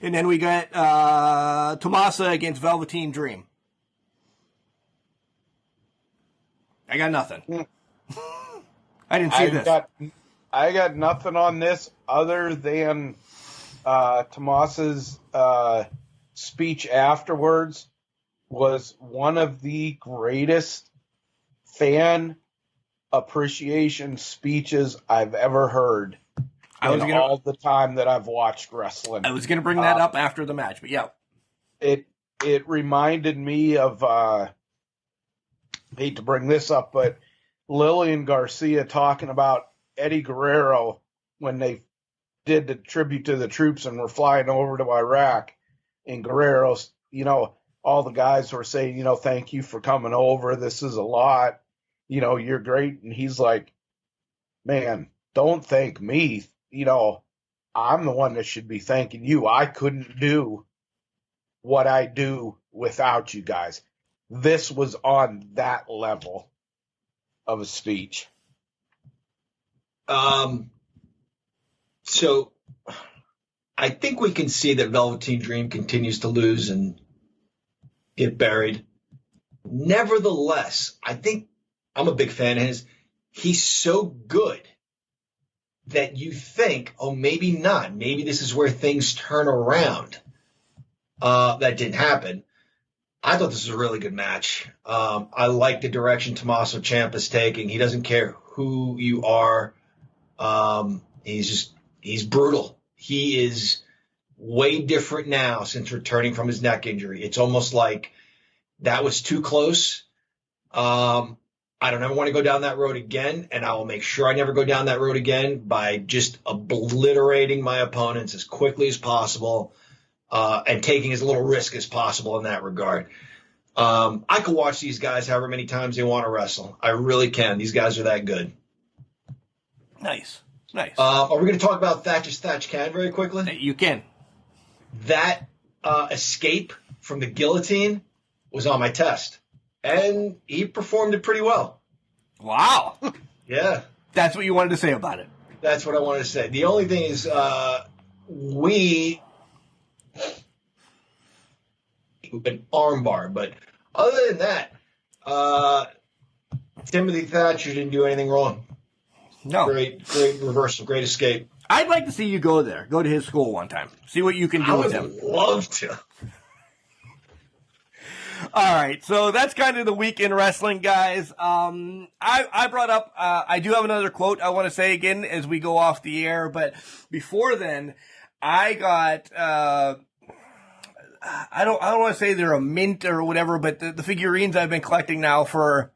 And then we got Tomasa against Velveteen Dream. I got nothing. I didn't see this. I got nothing on this other than Tomasa's speech afterwards was one of the greatest fan appreciation speaches I've ever heard all the time that I've watched wrestling. I was going to bring that up after the match, but yeah. It reminded me of, hate to bring this up, but Lillian Garcia talking about Eddie Guerrero when they did the tribute to the troops and were flying over to Iraq. And Guerrero's, all the guys were saying, thank you for coming over. This is a lot. You're great. And he's like, man, don't thank me. I'm the one that should be thanking you. I couldn't do what I do without you guys. This was on that level of a speech. So I think we can see that Velveteen Dream continues to lose and get buried. Nevertheless, I think I'm a big fan of his. He's so good that you think, oh, maybe not. Maybe this is where things turn around. That didn't happen. I thought this was a really good match. I like the direction Tommaso Ciampa's taking. He doesn't care who you are. He's brutal. He is way different now since returning from his neck injury. It's almost like that was too close. I don't ever want to go down that road again, and I will make sure I never go down that road again by just obliterating my opponents as quickly as possible and taking as little risk as possible in that regard. I could watch these guys however many times they want to wrestle. I really can. These guys are that good. Nice. Nice. Are we going to talk about Thatch Can very quickly? You can. That escape from the guillotine was on my test, and he performed it pretty well. Wow. Yeah. That's what you wanted to say about it. That's what I wanted to say. The only thing is an armbar, but other than that, Timothy Thatcher didn't do anything wrong. No. Great reversal, great escape. I'd like to see you go there. Go to his school one time. See what you can do with him. I would love to. All right, so that's kind of the week in wrestling, guys. I brought up, I do have another quote I want to say again as we go off the air, but before then, I got, I don't want to say they're a mint or whatever, but the figurines I've been collecting now for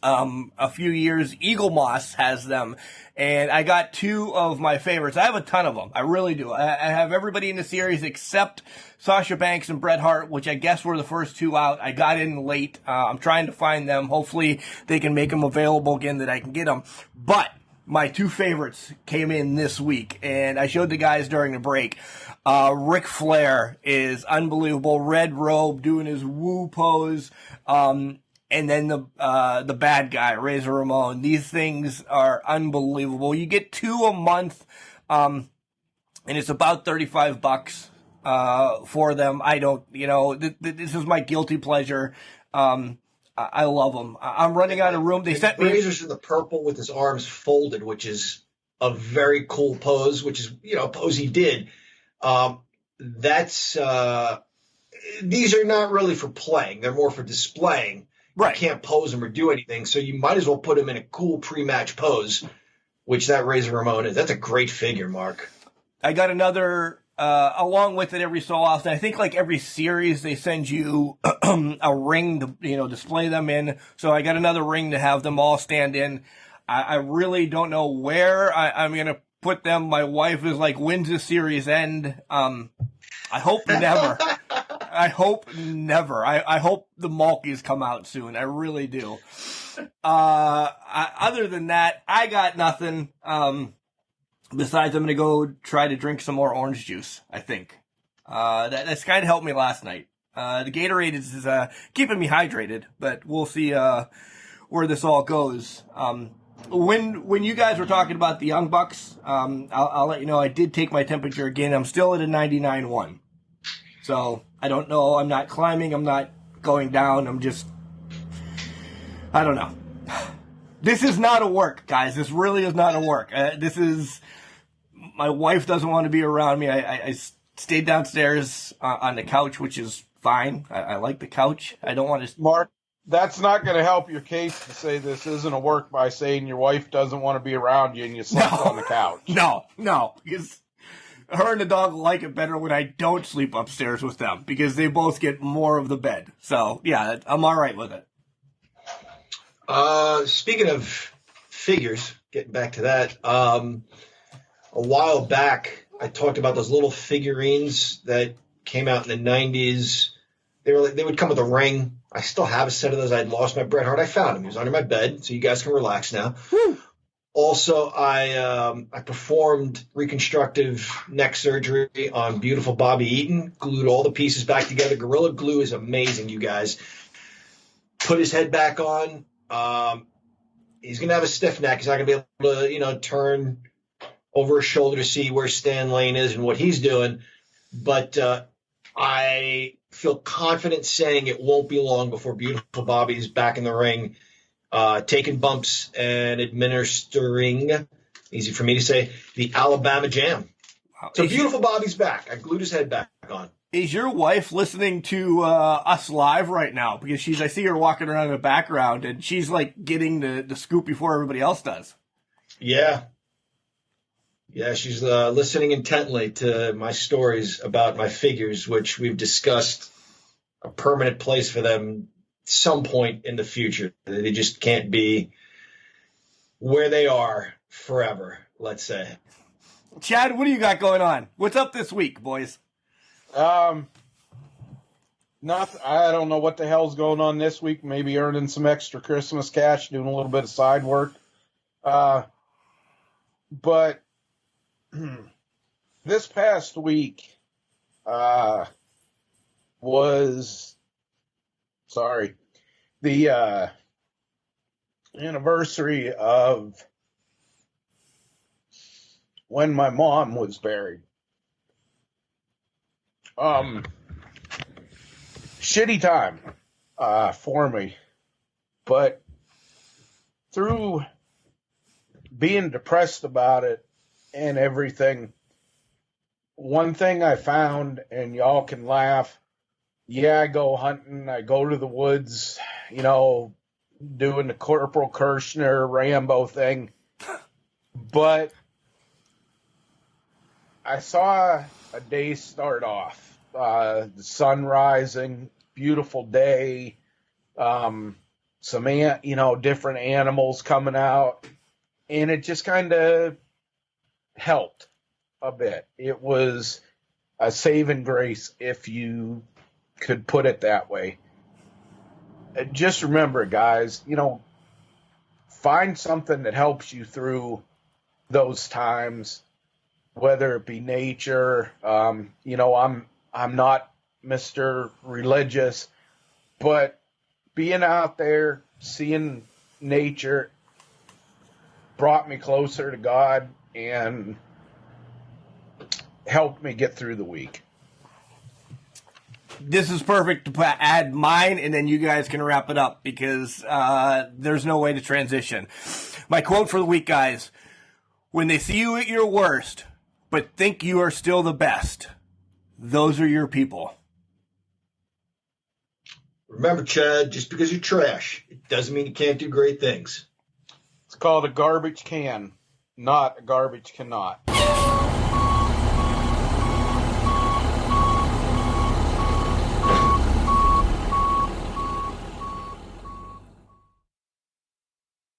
a few years. Eagle Moss has them, and I got two of my favorites. I have a ton of them. I really do. I have everybody in the series except Sasha Banks and Bret Hart, which I guess were the first two out. I got in late. I'm trying to find them. Hopefully they can make them available again that I can get them. But my two favorites came in this week, and I showed the guys during the break. Ric Flair is unbelievable. Red robe, doing his woo pose. And then the bad guy, Razor Ramon. These things are unbelievable. You get two a month, and it's about $35 for them. I don't, this is my guilty pleasure. I love them. I'm running out of room. They sent me Razor's in the purple with his arms folded, which is a very cool pose, which is, a pose he did. These are not really for playing. They're more for displaying. Right. You can't pose them or do anything, so you might as well put him in a cool pre-match pose, which that Razor Ramon is. That's a great figure, Mark. I got another, along with it every so often. I think like every series they send you a ring to, display them in. So I got another ring to have them all stand in. I really don't know where I'm going to put them. My wife is like, when's the series end? I hope never. I hope never. I hope the Malkies come out soon. I really do. Other than that, I got nothing. Besides, I'm going to go try to drink some more orange juice, I think. That's kind of helped me last night. The Gatorade is keeping me hydrated, but we'll see where this all goes. When you guys were talking about the Young Bucks, I'll let you know I did take my temperature again. I'm still at a 99.1. So I don't know. I'm not climbing. I'm not going down. I don't know. This is not a work, guys. This really is not a work. My wife doesn't want to be around me. I stayed downstairs on the couch, which is fine. I like the couch. I don't want to. Mark, that's not going to help your case to say this isn't a work by saying your wife doesn't want to be around you and you slept on the couch. No, because her and the dog like it better when I don't sleep upstairs with them because they both get more of the bed. So, yeah, I'm all right with it. Speaking of figures, getting back to that, a while back, I talked about those little figurines that came out in the 90s. They would come with a ring. I still have a set of those. I had lost my Bret Hart. I found him. He was under my bed, so you guys can relax now. Woo. Also, I performed reconstructive neck surgery on beautiful Bobby Eaton, glued all the pieces back together. Gorilla Glue is amazing, you guys. Put his head back on. He's going to have a stiff neck. He's not going to be able to, turn over his shoulder to see where Stan Lane is and what he's doing. But I feel confident saying it won't be long before beautiful Bobby's back in the ring, taking bumps and administering easy for me to say, the Alabama Jam. So beautiful Bobby's back. I glued his head back on. Is your wife listening to us live right now? Because I see her walking around in the background, and she's like getting the scoop before everybody else does. Yeah. Yeah, she's listening intently to my stories about my figures, which we've discussed a permanent place for them some point in the future. They just can't be where they are forever, let's say. Chad, what do you got going on? What's up this week, boys? Nothing. I don't know what the hell's going on this week. Maybe earning some extra Christmas cash, doing a little bit of side work. But this past week was the anniversary of when my mom was buried. Shitty time for me, but through being depressed about it and everything, one thing I found, and y'all can laugh, I go hunting, I go to the woods, doing the Corporal Kirshner Rambo thing, but I saw a day start off. The sun rising, beautiful day, some different animals coming out, and it just kind of helped a bit. It was a saving grace, if you could put it that way. Just remember, guys, find something that helps you through those times, whether it be nature. I'm not Mr. Religious, but being out there, seeing nature brought me closer to God and helped me get through the week. This is perfect to add mine, and then you guys can wrap it up because there's no way to transition. My quote for the week, guys: when they see you at your worst, but think you are still the best, those are your people. Remember, Chad, just because you're trash, it doesn't mean you can't do great things. It's called a garbage can, not a garbage cannot.